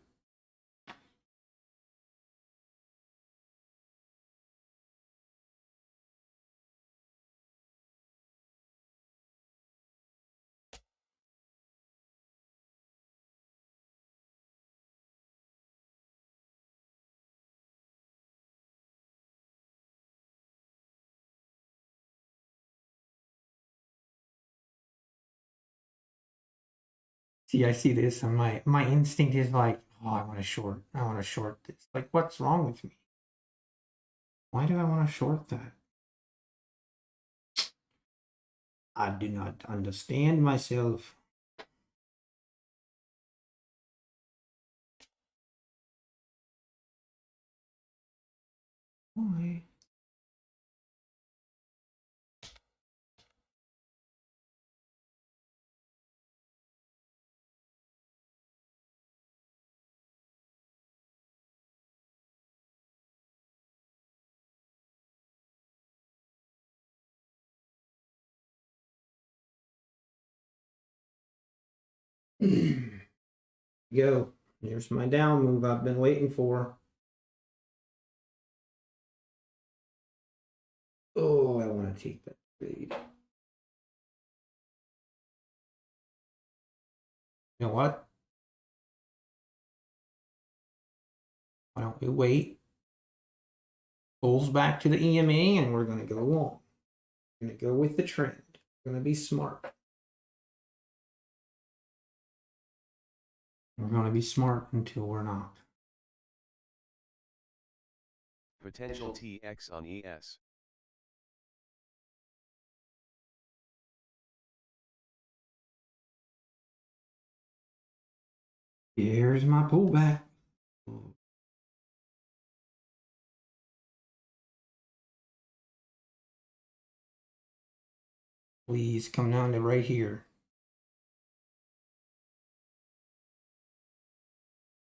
See, I see this, and my instinct is like, oh, I want to short. I want to short this. Like, what's wrong with me? Why do I want to short that? I do not understand myself. Why? Go. Here's my down move I've been waiting for. Oh, I want to take that trade. You know what? Why don't we wait? Pulls back to the EMA, and we're going to go long. We're going to go with the trend. We're going to be smart. We're going to be smart until we're not. Potential TX on ES. Here's my pullback. Please come down to right here.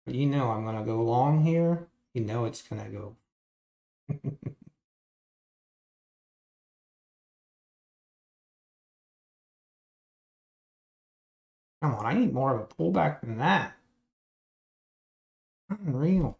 You know I'm going to go long here. You know it's going to go. Come on, I need more of a pullback than that. Unreal.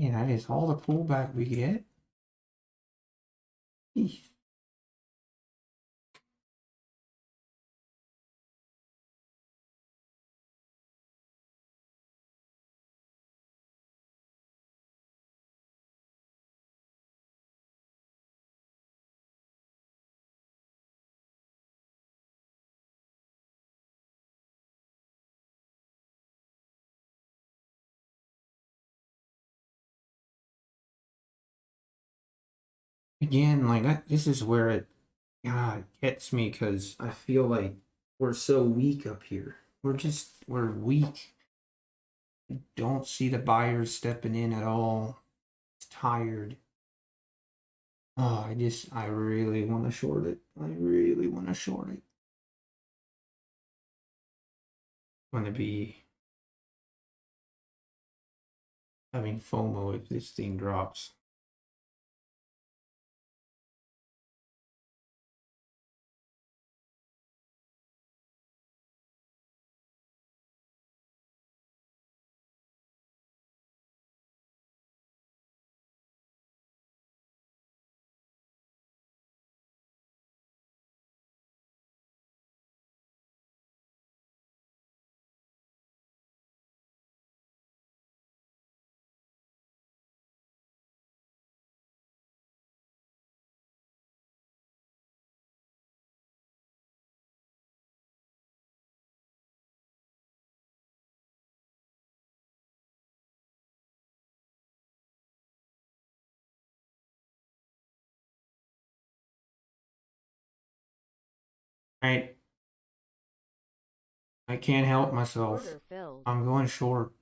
Yeah, that is all the pullback we get. Eesh. Again, like that, this is where it gets me because I feel like we're so weak up here. We're weak. I don't see the buyers stepping in at all. It's tired. Oh, I really want to short it. I really want to short it. Going to be having FOMO if this thing drops. Right? I can't help myself. Order filled. I'm going short.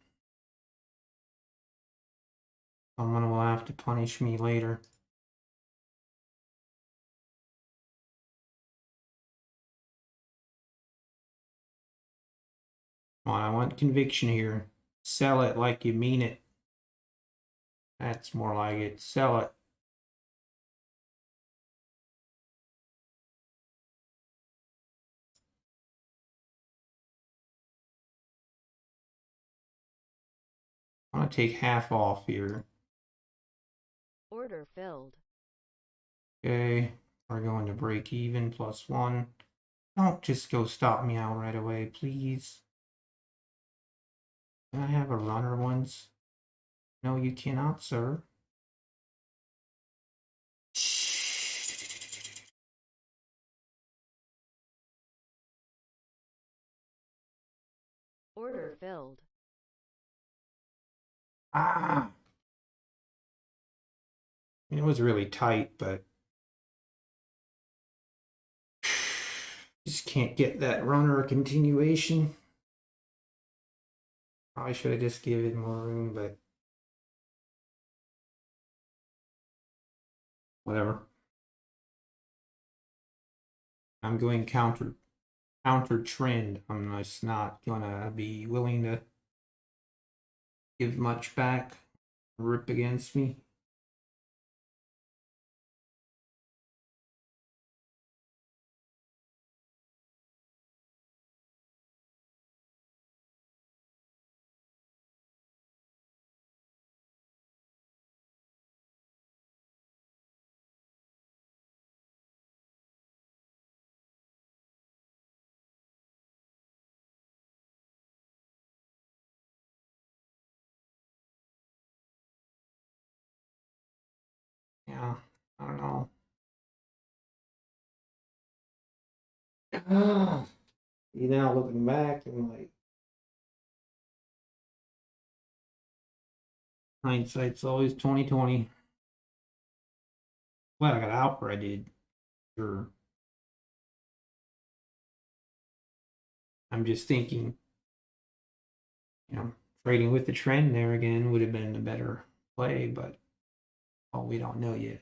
Someone will have to punish me later. Come on, I want conviction here. Sell it like you mean it. That's more like it. Sell it. I'm gonna take half off here. Order filled. Okay, we're going to break even +1. Don't just go stop me out right away, please. Can I have a runner once? No, you cannot, sir. Order filled. Ah! It was really tight, but just can't get that runner continuation. Probably should have just given more room, but whatever. I'm going counter trend. I'm just not gonna be willing to give much back, rip against me. Yeah, I don't know. You now looking back and like hindsight's always 2020. Well, I got out where I did. Sure. I'm just thinking, trading with the trend there again would have been a better play, but we don't know yet.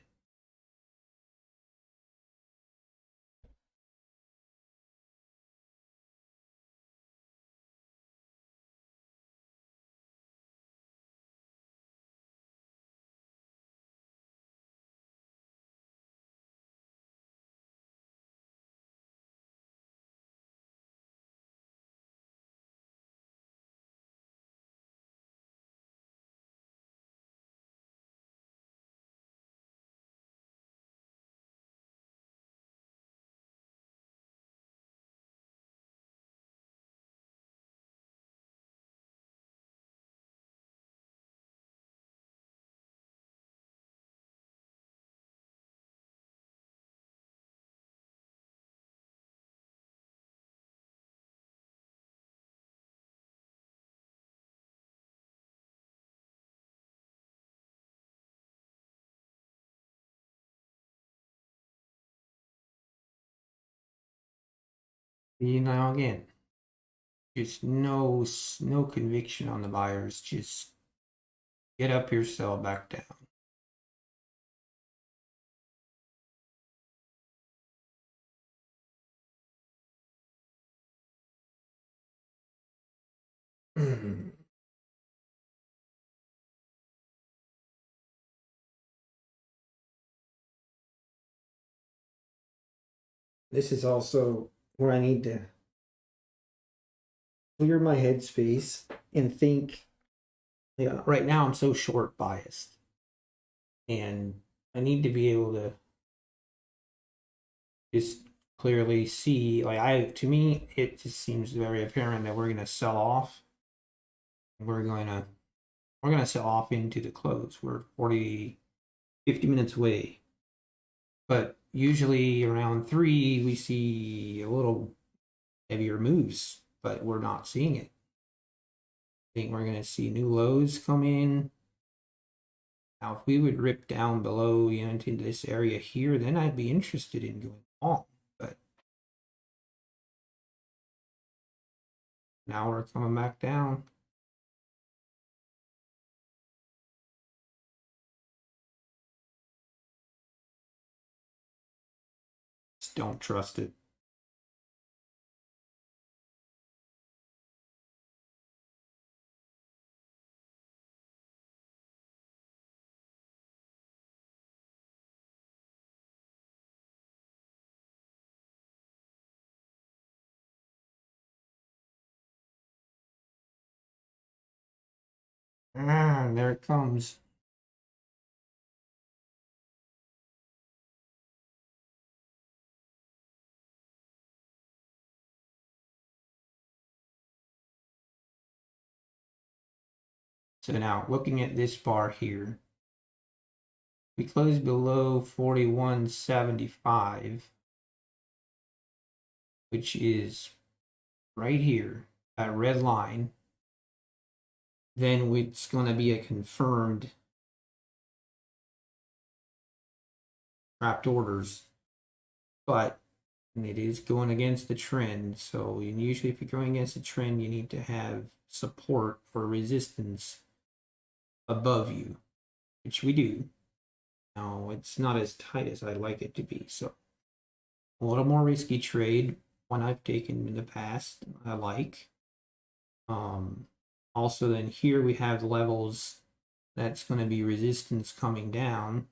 You know, again, just no conviction on the buyers. Just get up here, sell back down. This is also where I need to clear my headspace and think. Yeah, right now I'm so short biased, and I need to be able to just clearly see. Like to me, it just seems very apparent that we're going to sell off. We're going to sell off into the close. We're 50 minutes away, but usually around 3 we see a little heavier moves, but we're not seeing it. I think we're going to see new lows come in. Now, if we would rip down below, into this area here, then I'd be interested in going long. But now we're coming back down. Just don't trust it. Ah, there it comes. So now looking at this bar here, we close below 41.75, which is right here, that red line. Then it's going to be a confirmed trapped orders, but it is going against the trend. So usually if you're going against the trend, you need to have support or resistance above you, which we do. Now it's not as tight as I'd like it to be, so a little more risky trade, one I've taken in the past. I like. Also then here we have levels that's going to be resistance coming down.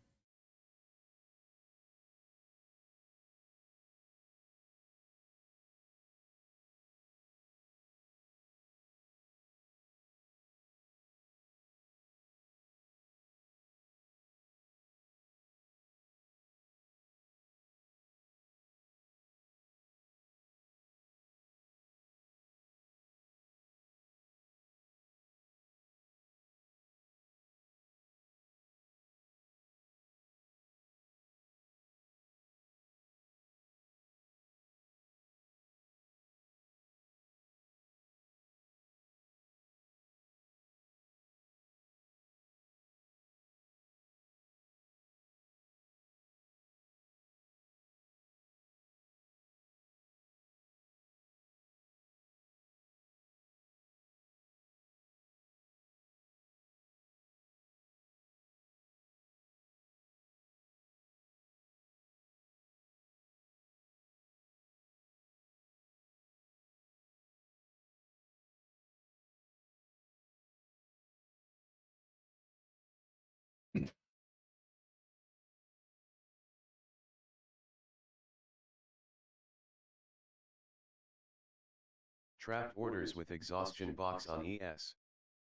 Trapped orders with exhaustion box on ES.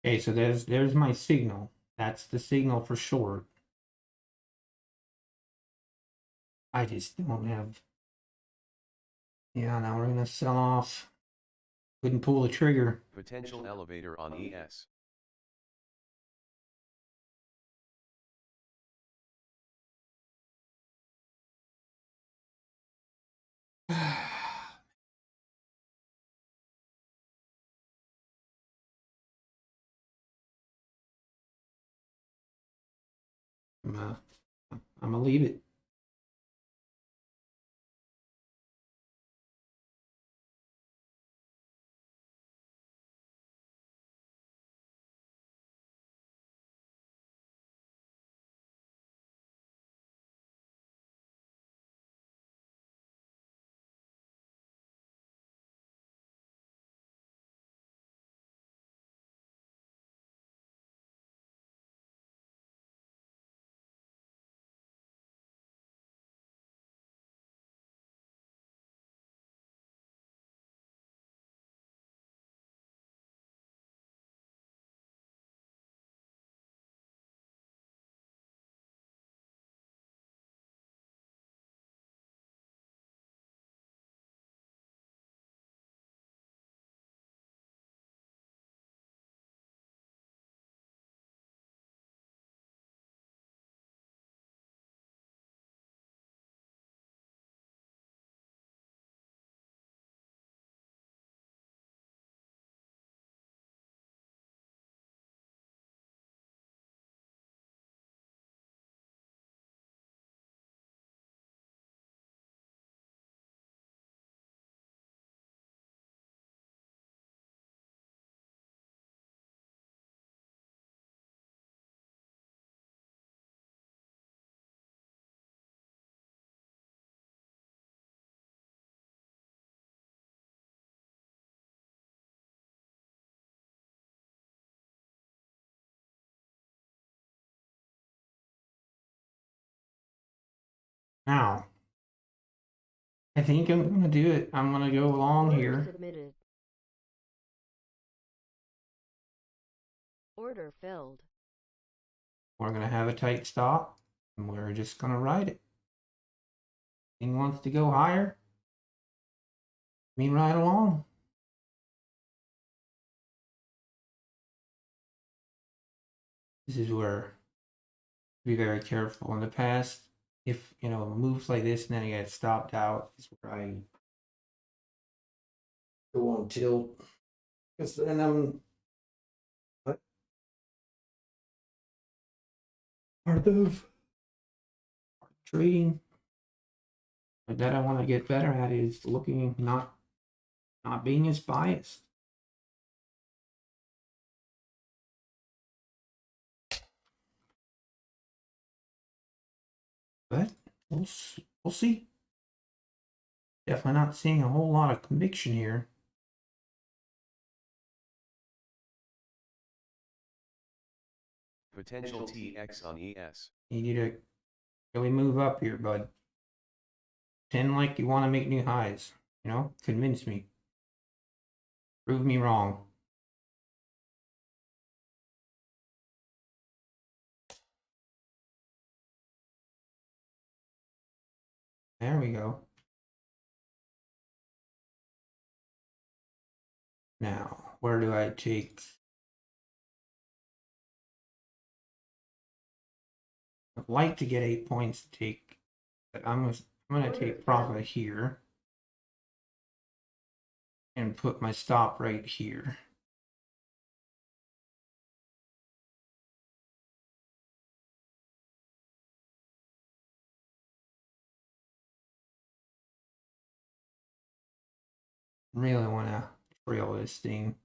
Okay, so there's my signal. That's the signal for short. I just don't have. Yeah, now we're gonna sell off. Couldn't pull the trigger. Potential elevator on ES. I'm gonna leave it. Now, I think I'm gonna do it. I'm gonna go along Order here. submitted. Order filled. We're gonna have a tight stop, and we're just gonna ride it. Thing wants to go higher. Me ride along. This is where be very careful. In the past, if you know moves like this and then you get stopped out, is where I go on tilt. Because then I'm what part of trading. But that I want to get better at is looking not being as biased. But we'll see. Definitely not seeing a whole lot of conviction here. Potential TX on ES. You need to really move up here, bud. Pretend like you want to make new highs. You know, convince me. Prove me wrong. There we go. Now, where do I take? I'd like to get 8 points to take, but I'm gonna take profit here and put my stop right here. Really want to trail this thing.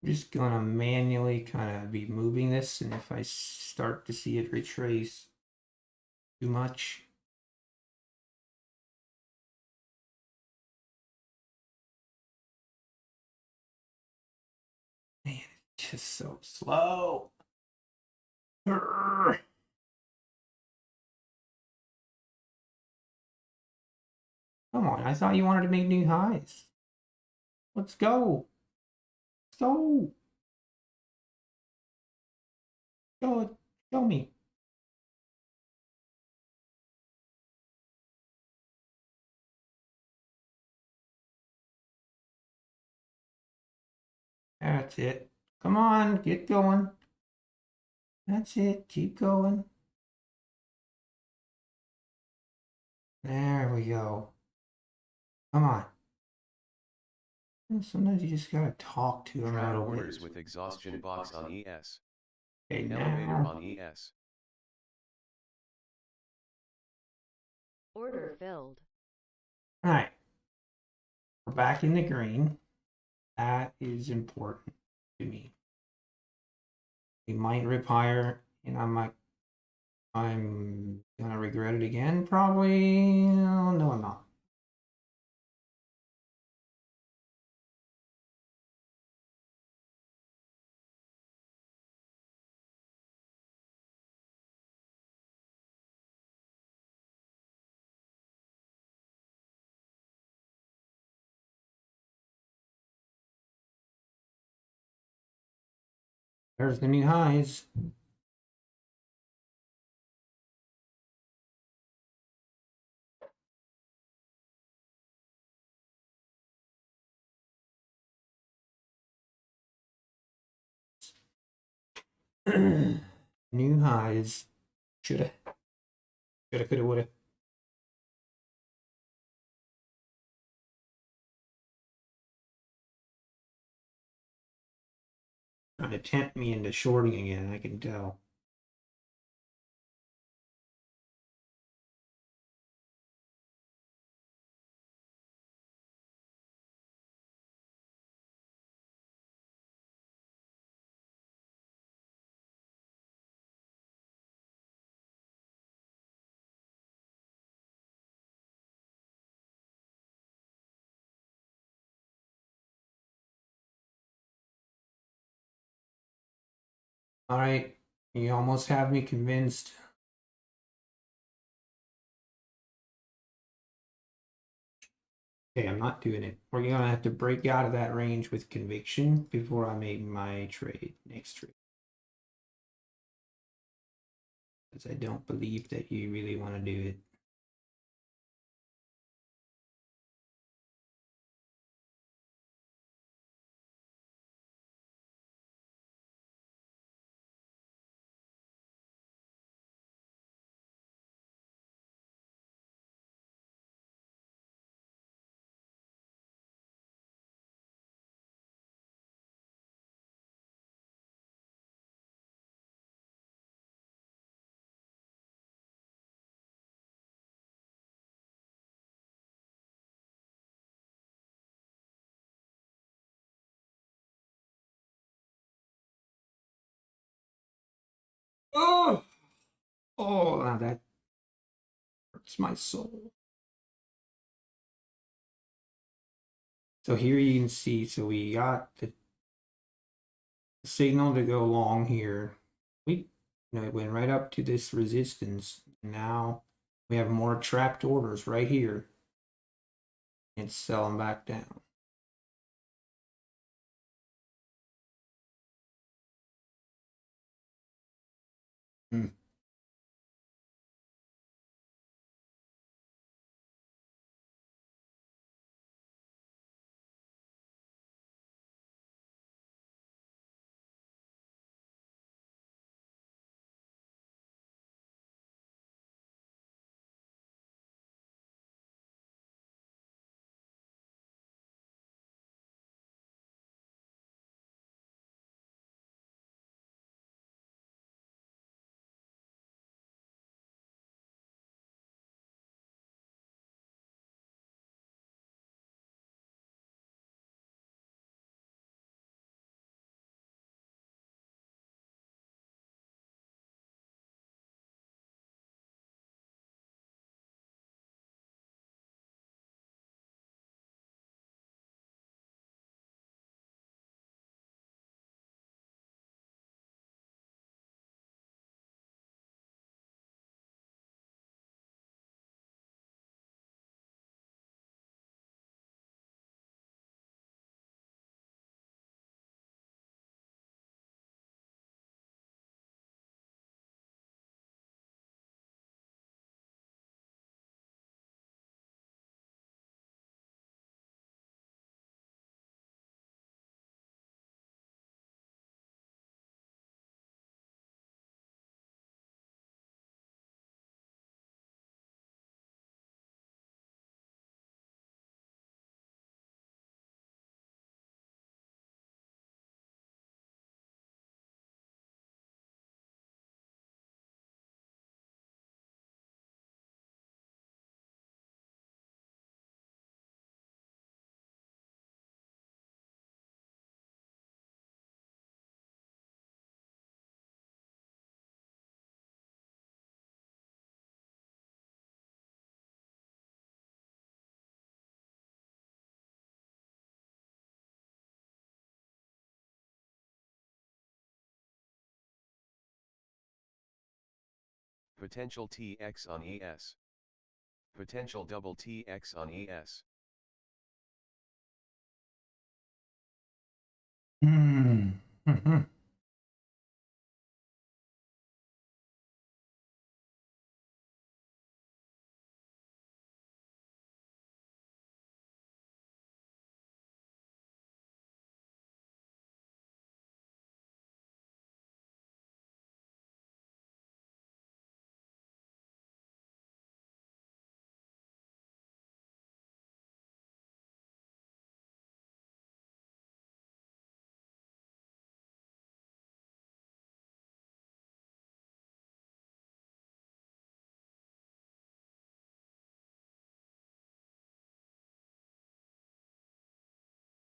I'm just gonna manually kind of be moving this, and if I start to see it retrace too much, man, it's just so slow. Urgh. Come on, I thought you wanted to make new highs. Let's go. Let's go. Show it. Show me. That's it. Come on, get going. That's it. Keep going. There we go. Come on. And sometimes you just gotta talk to them right Track away. orders with exhaustion box on ES. Okay, Elevator now on ES. Order filled. all right. We're back in the green. That is important to me. We might rip higher, and I'm gonna regret it again, probably. Oh, no, I'm not. There's the new highs. New highs. Shoulda, coulda, woulda. Trying to tempt me into shorting again, I can tell. All right, you almost have me convinced. Okay, I'm not doing it. We're gonna have to break out of that range with conviction before I make my trade, next trade. Because I don't believe that you really want to do it. Oh, oh, now that hurts my soul. So here you can see, so we got the signal to go long here. We, it went right up to this resistance. Now we have more trapped orders right here. It's selling back down. Hmm. Potential TX on ES. Potential double TX on ES. Hmm.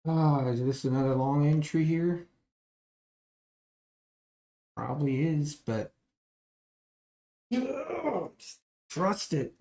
Ah, is this another long entry here? Probably is, but just trust it.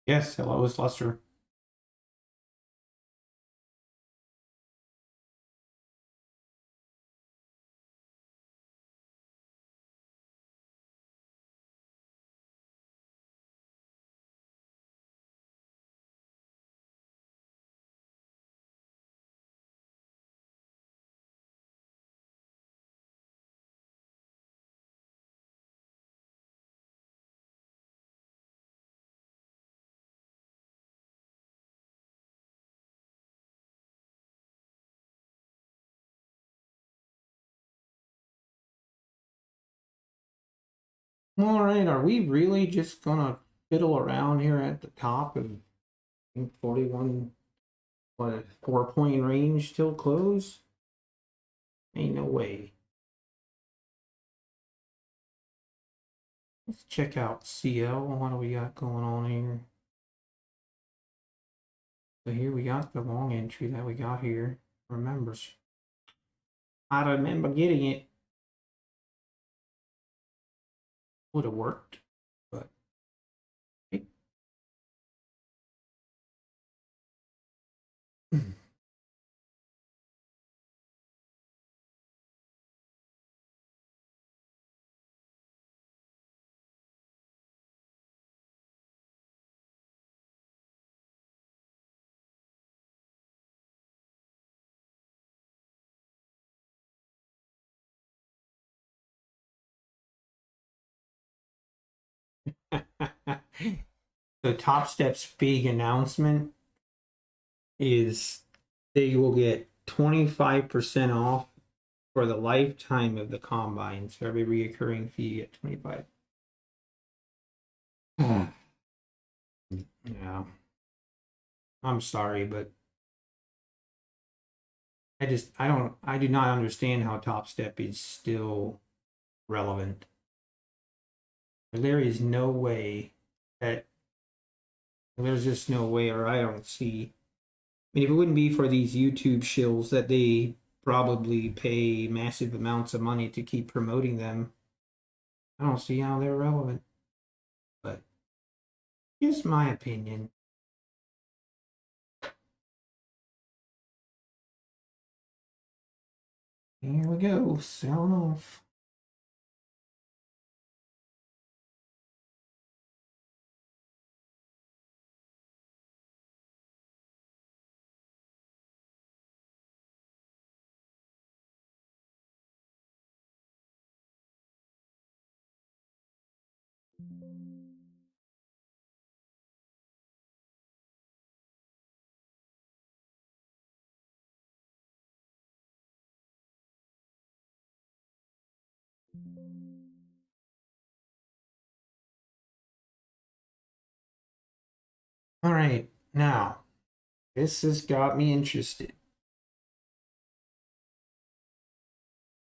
Yes, hello, it's Lester. All right, are we really just gonna fiddle around here at the top of 41, what, 4-point range till close? Ain't no way. Let's check out CL. What do we got going on here? So here we got the long entry that we got here. Remembers. I remember getting it. Would have worked, but the Top Step's big announcement is they will get 25% off for the lifetime of the combine. So every reoccurring fee at 25. Yeah. I'm sorry, but I do not understand how Top Step is still relevant. There is no way that there's just no way, or I don't see. I mean, if it wouldn't be for these YouTube shills that they probably pay massive amounts of money to keep promoting them, I don't see how they're relevant. But just my opinion. Here we go, selling off. All right, now this has got me interested.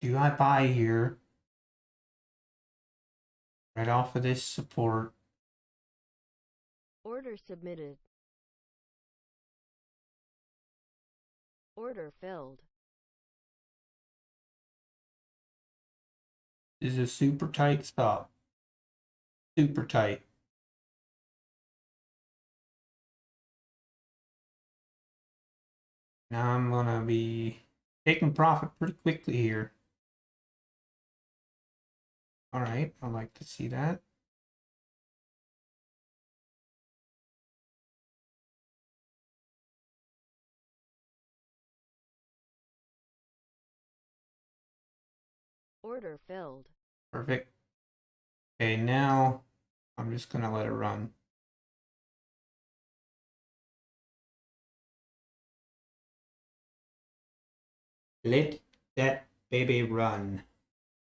Do I buy here right off of this support? Order submitted. Order filled. This is a super tight stop. Super tight. Now I'm gonna be taking profit pretty quickly here. All right, I like to see that. Order filled. Perfect. Okay, now I'm just gonna let it run. Let that baby run.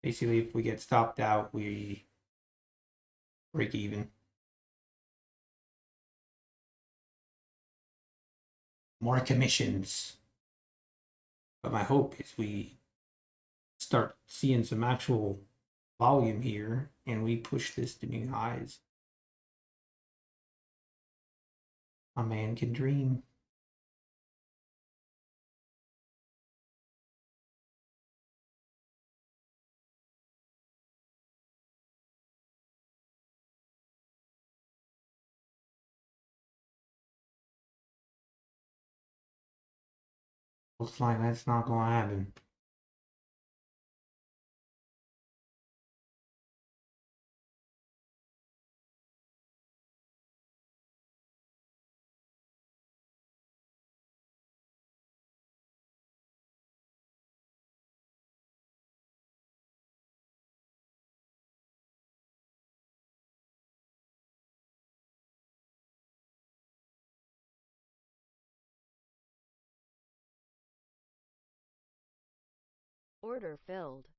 Basically, if we get stopped out, we break even. More commissions. But my hope is we start seeing some actual volume here and we push this to new highs. A man can dream. Looks like that's not gonna happen. Order filled.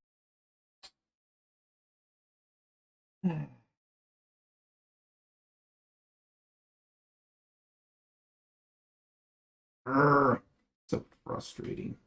So frustrating.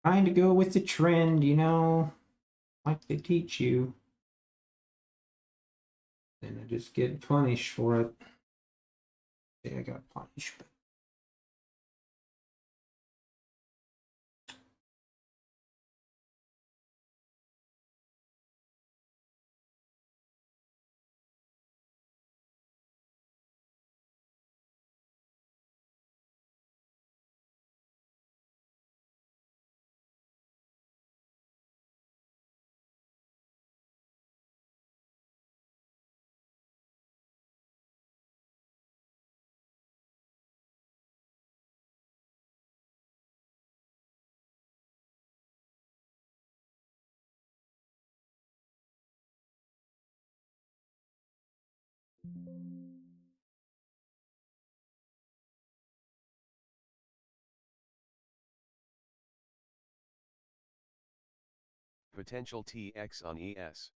Trying to go with the trend, you know, like they teach you. And I just get punished for it. Yeah, I got punished. But Potential TX on ES.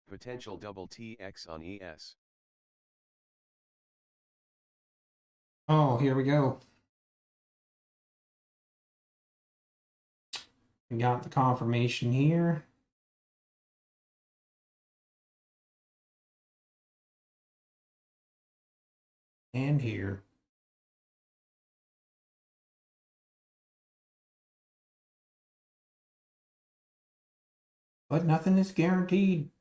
Potential double TX on ES. oh, here we go. We got the confirmation here. And here. But nothing is guaranteed.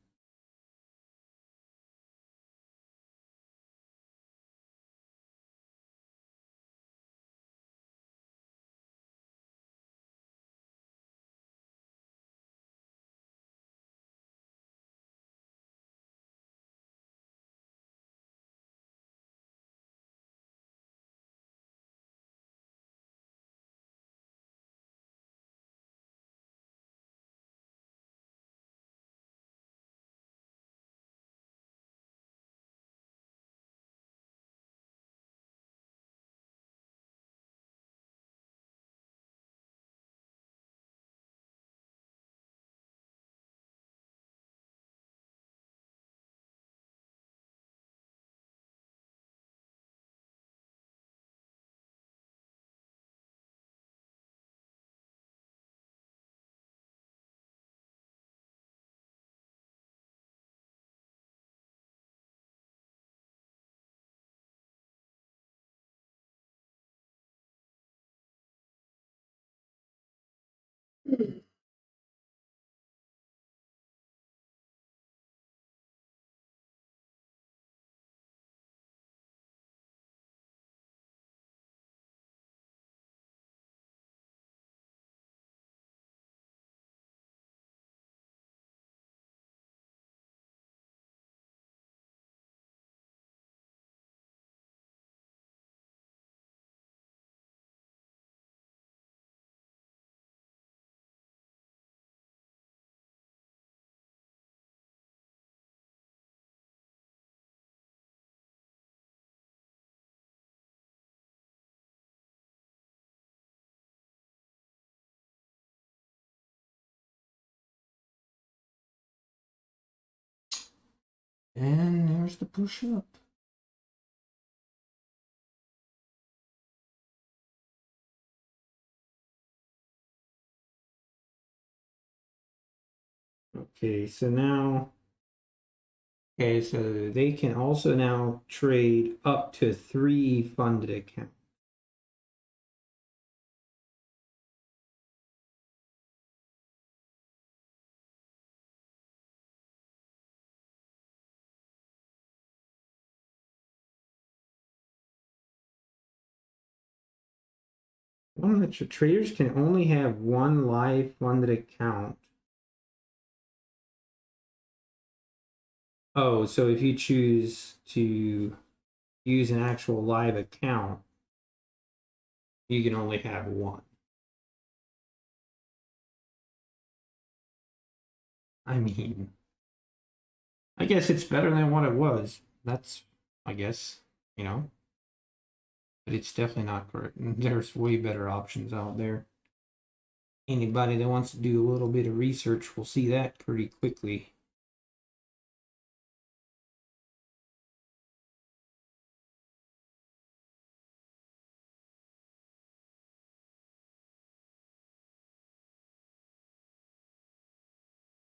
And there's the push up. Okay, so now, okay, so they can also now trade up to 3 funded accounts. Well, the traders can only have 1 live funded account. Oh, so if you choose to use an actual live account, you can only have 1. I mean, I guess it's better than what it was. That's, I guess, you know. But it's definitely not correct. There's way better options out there. Anybody that wants to do a little bit of research will see that pretty quickly.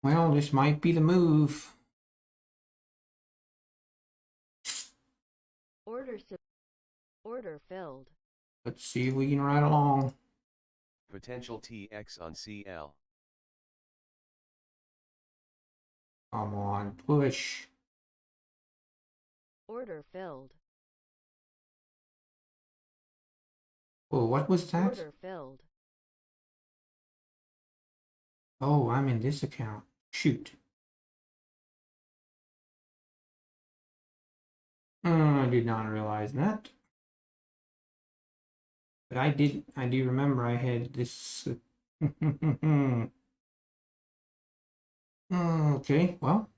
Well, this might be the move. Order filled. Let's see if we can ride along. Potential TX on CL. Come on, push. Order filled. Oh, what was that? Order filled. Oh, I'm in this account. Shoot. I did not realize that. But I do remember I had this. Okay, well.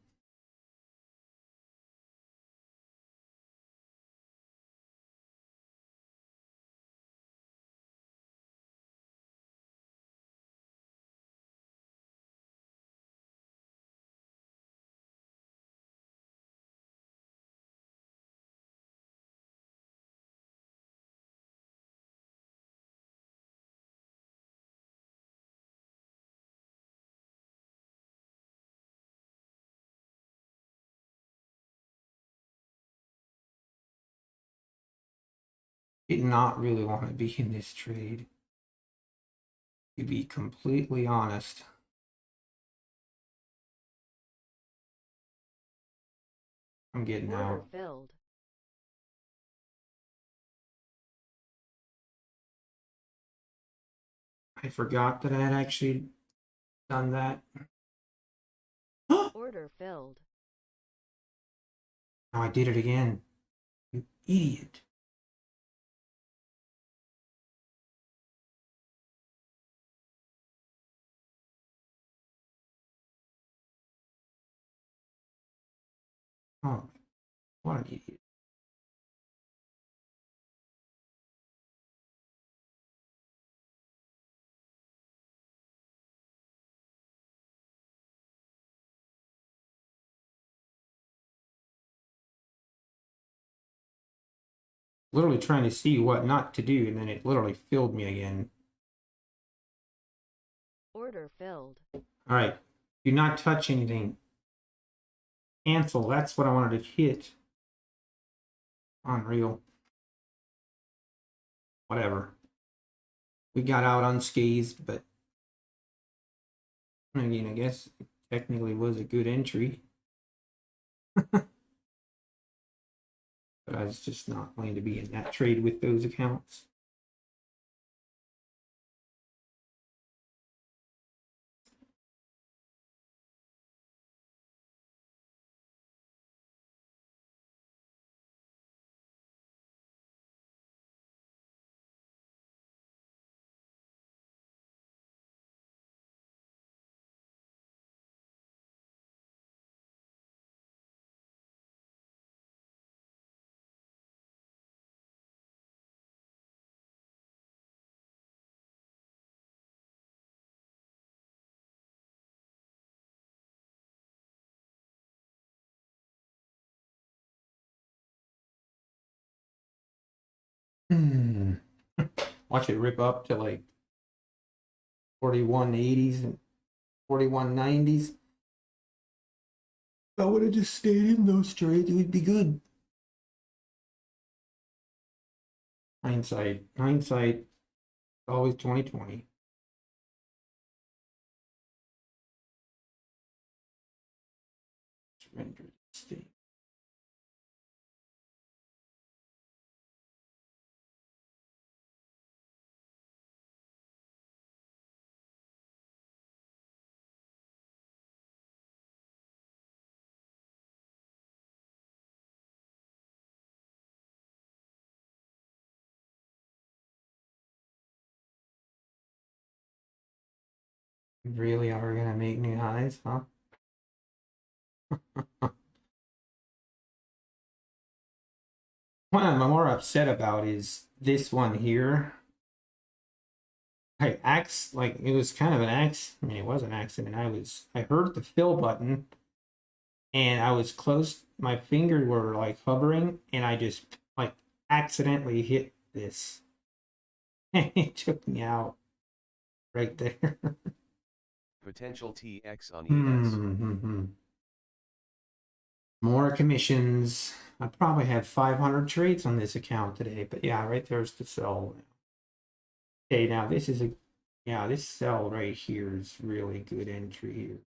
Did not really want to be in this trade. To be completely honest. I'm getting Order out. filled. I forgot that I had actually done that. Order filled. Now I did it again. You idiot. Oh, what an idiot. Literally trying to see what not to do, and then it literally filled me again. Order filled. All right. Do not touch anything. Cancel. That's what I wanted to hit. Unreal. Whatever. We got out unscathed, but I mean, I guess it technically was a good entry. But I was just not going to be in that trade with those accounts. Watch it rip up to like 4180s and 4190s. If I would have just stayed in those trades, it would be good. Hindsight, always 2020. Surrender state. We really are gonna make new highs, huh? What I'm more upset about is this one here. Like it was kind of an accident. I mean, it was an accident. I heard the fill button, and I was close. My fingers were like hovering, and I just like accidentally hit this. It took me out right there. Potential TX on ES. More commissions. I probably had 500 trades on this account today, but yeah, right there's the sell. Okay, now this is this sell right here is really good entry here.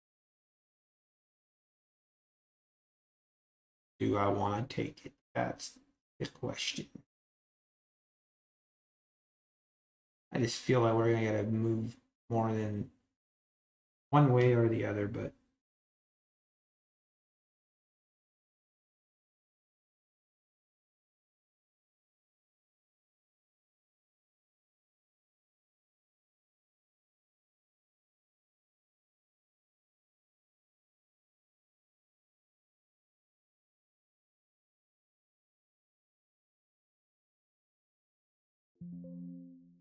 Do I want to take it? That's the question. I just feel like we're gonna gotta move more than one way or the other, but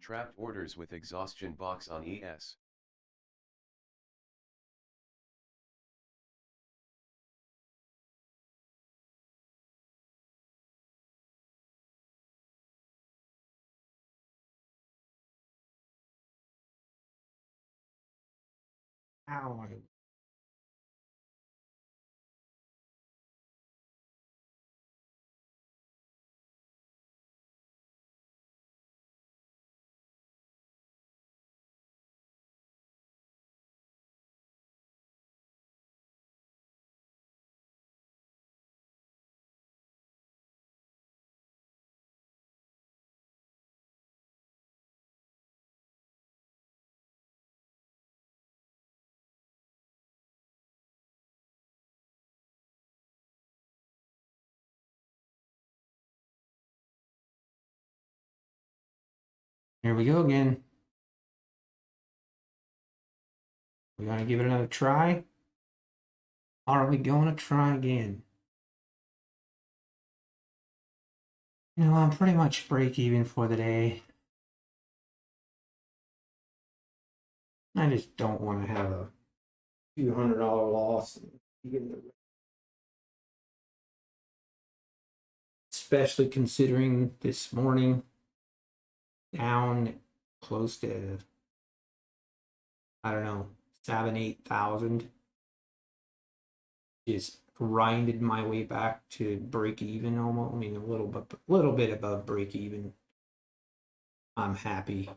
Trapped orders with exhaustion box on ES. ow. Here we go again. We're gonna give it another try. Are we going to try again? You know, I'm pretty much break even for the day. I just don't want to have a $200 loss. Especially considering this morning down close to, I don't know, 7,000-8,000. Just grinded my way back to break even almost. I mean, a little bit above break even. I'm happy.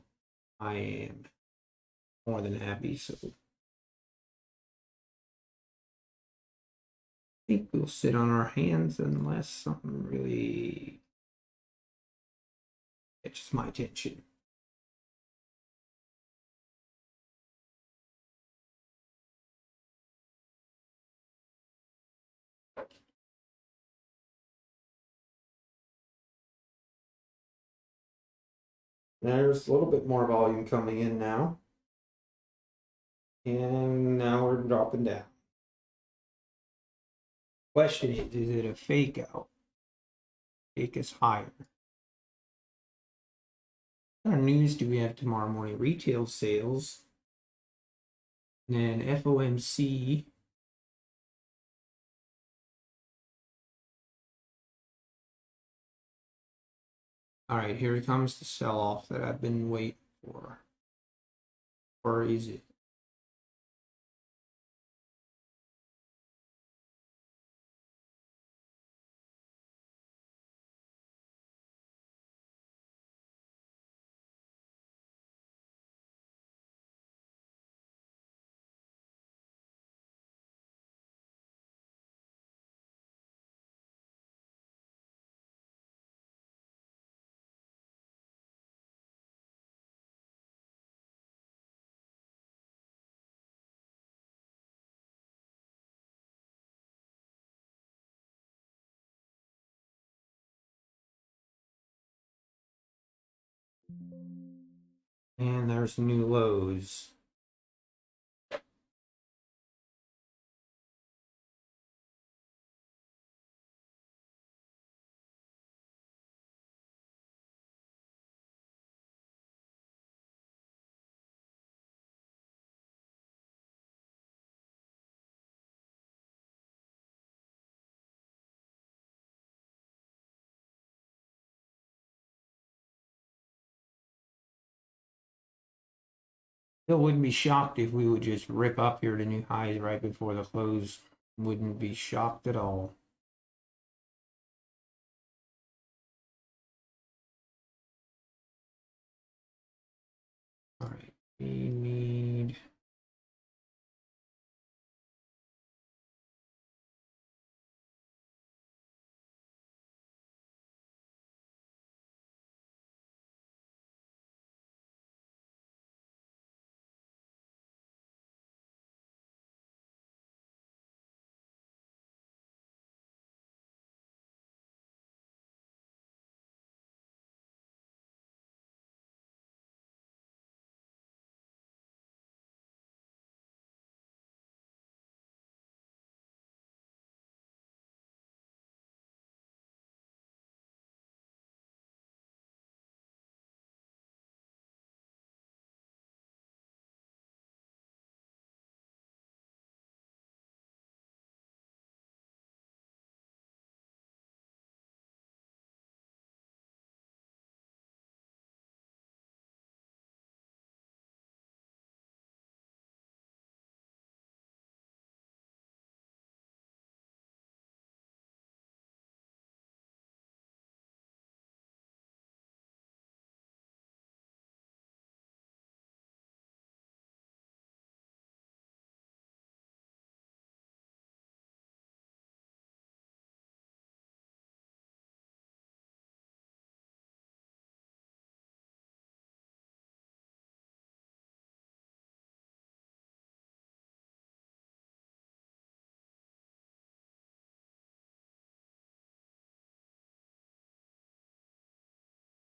I am more than happy. So think we'll sit on our hands unless something really catches my attention. There's a little bit more volume coming in now. And now we're dropping down. Question is it a fake out? Fake is higher. What kind of news do we have tomorrow morning? Retail sales. And then FOMC. All right, here comes the sell-off that I've been waiting for. Or is it? And there's new lows. Still wouldn't be shocked if we would just rip up here to new highs right before the close. Wouldn't be shocked at all. All right, we need.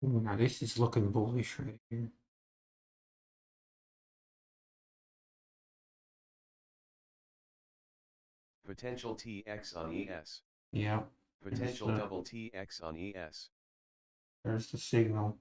Ooh, now this is looking bullish right here. Potential TX on ES. Yeah. Potential There's, double TX on ES. there's the signal.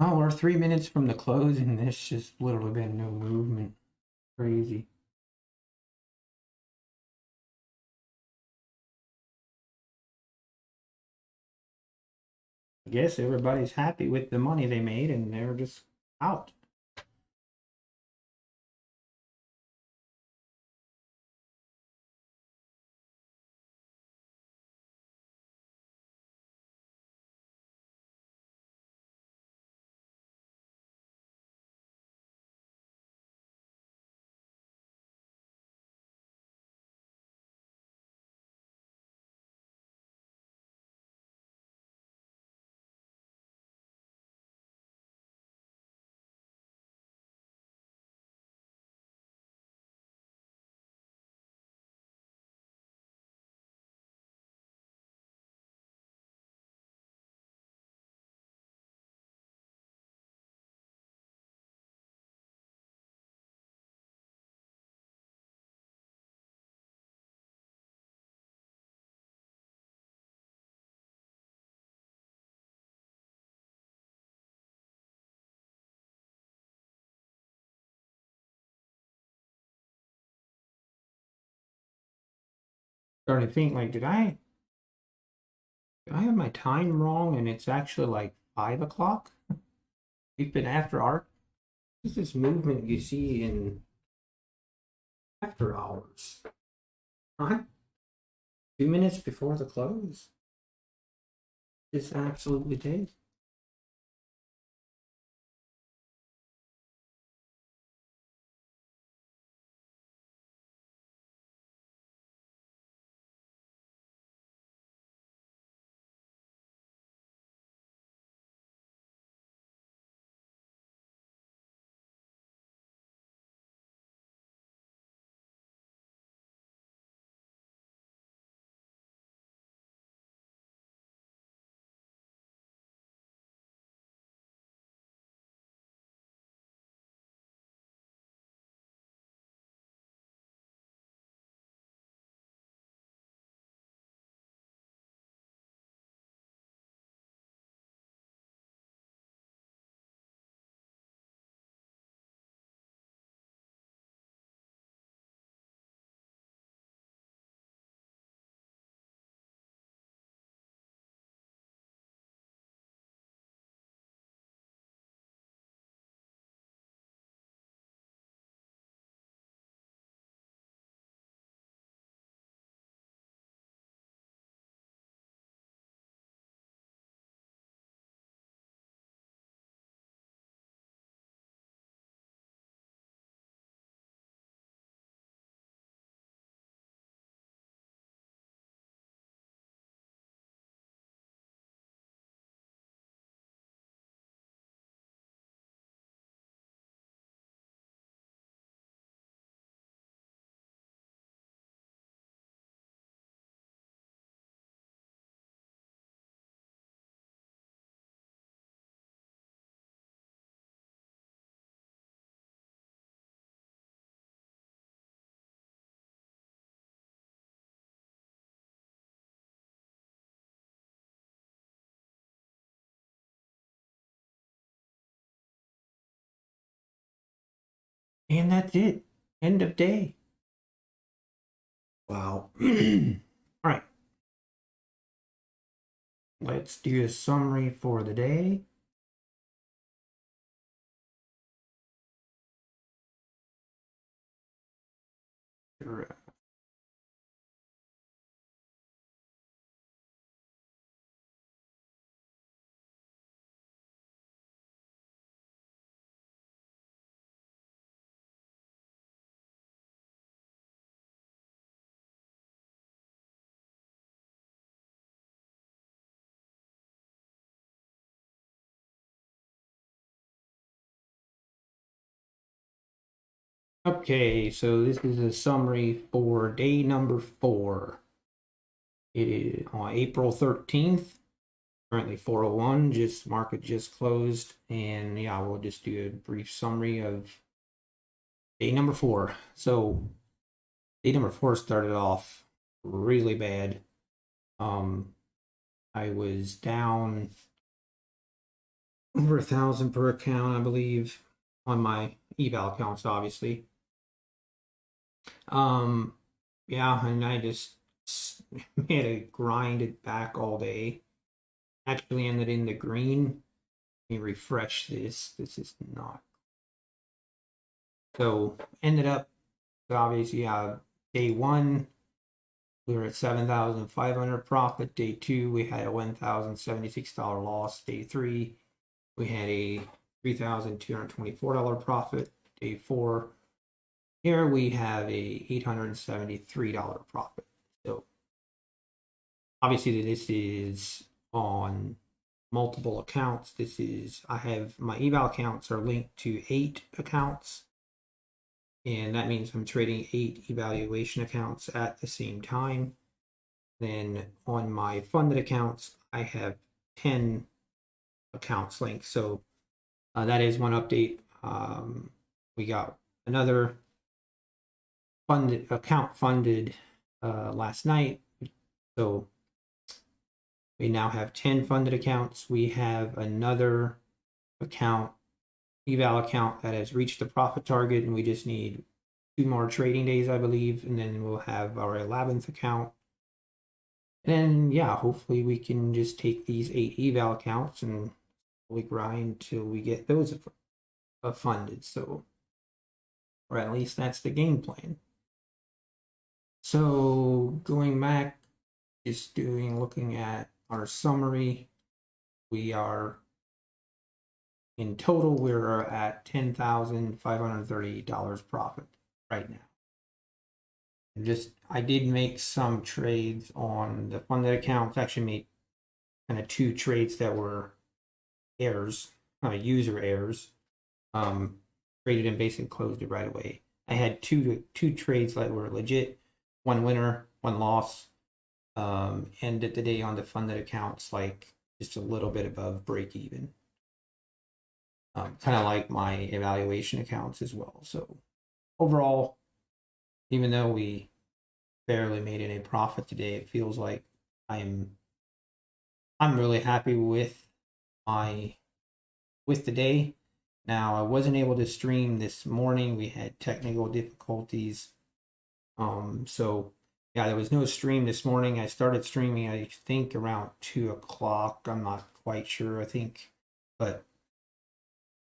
Oh, we're 3 minutes from the close, and there's just literally been no movement. Crazy. I guess everybody's happy with the money they made, and they're just out. Starting to think, like, did I have my time wrong, and it's actually like 5 o'clock? We've been after art. This is movement you see in after hours. Huh? 2 minutes before the close. It's absolutely dead. And that's it. End of day. Wow. All right. Let's do a summary for the day. Okay, so this is a summary for day number 4. It is on April 13th. Currently 4:01. Just market just closed, and yeah, we'll just do a brief summary of day number 4. So day number 4 started off really bad. I was down over 1,000 per account, I believe, on my eval accounts, obviously. Yeah, and I just made a grind it back all day. Actually ended in the green. Let me refresh this. This is not. So ended up obviously day one we were at 7,500 profit. Day two we had a $1,076 loss. Day three we had a $3,224 profit. Day four here we have a $873 profit. So obviously this is on multiple accounts. This is, I have my eval accounts are linked to 8 accounts, and that means I'm trading 8 evaluation accounts at the same time. Then on my funded accounts I have 10 accounts linked. So that is one update. We got another funded account funded last night, so we now have 10 funded accounts. We have another account, eval account, that has reached the profit target, and we just need 2 more trading days, I believe, and then we'll have our 11th account. And yeah, hopefully we can just take these 8 eval accounts and we grind till we get those funded. So, or at least that's the game plan. So going back, just looking at our summary, we are in total we're at $10,538 profit right now. I did make some trades on the funded accounts. Actually made kind of 2 trades that were errors, user errors. Traded and basically closed it right away. I had two trades that were legit, 1 winner, 1 loss. Ended the day on the funded accounts like just a little bit above break even. Kind of like my evaluation accounts as well. So overall, even though we barely made any profit today, it feels like I'm really happy with the day. Now I wasn't able to stream this morning. We had technical difficulties. So yeah, there was no stream this morning. I started streaming, I think, around 2 o'clock. I'm not quite sure, I think. But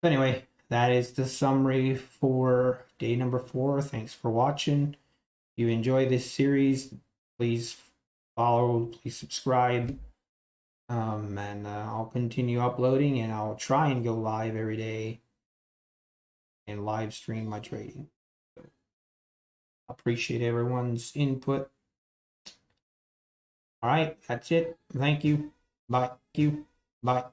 anyway, that is the summary for day number 4. Thanks for watching. If you enjoy this series, please follow, please subscribe. And I'll continue uploading, and I'll try and go live every day and live stream my trading. So, appreciate everyone's input. All right, that's it. Thank you. Bye. Thank you. Bye.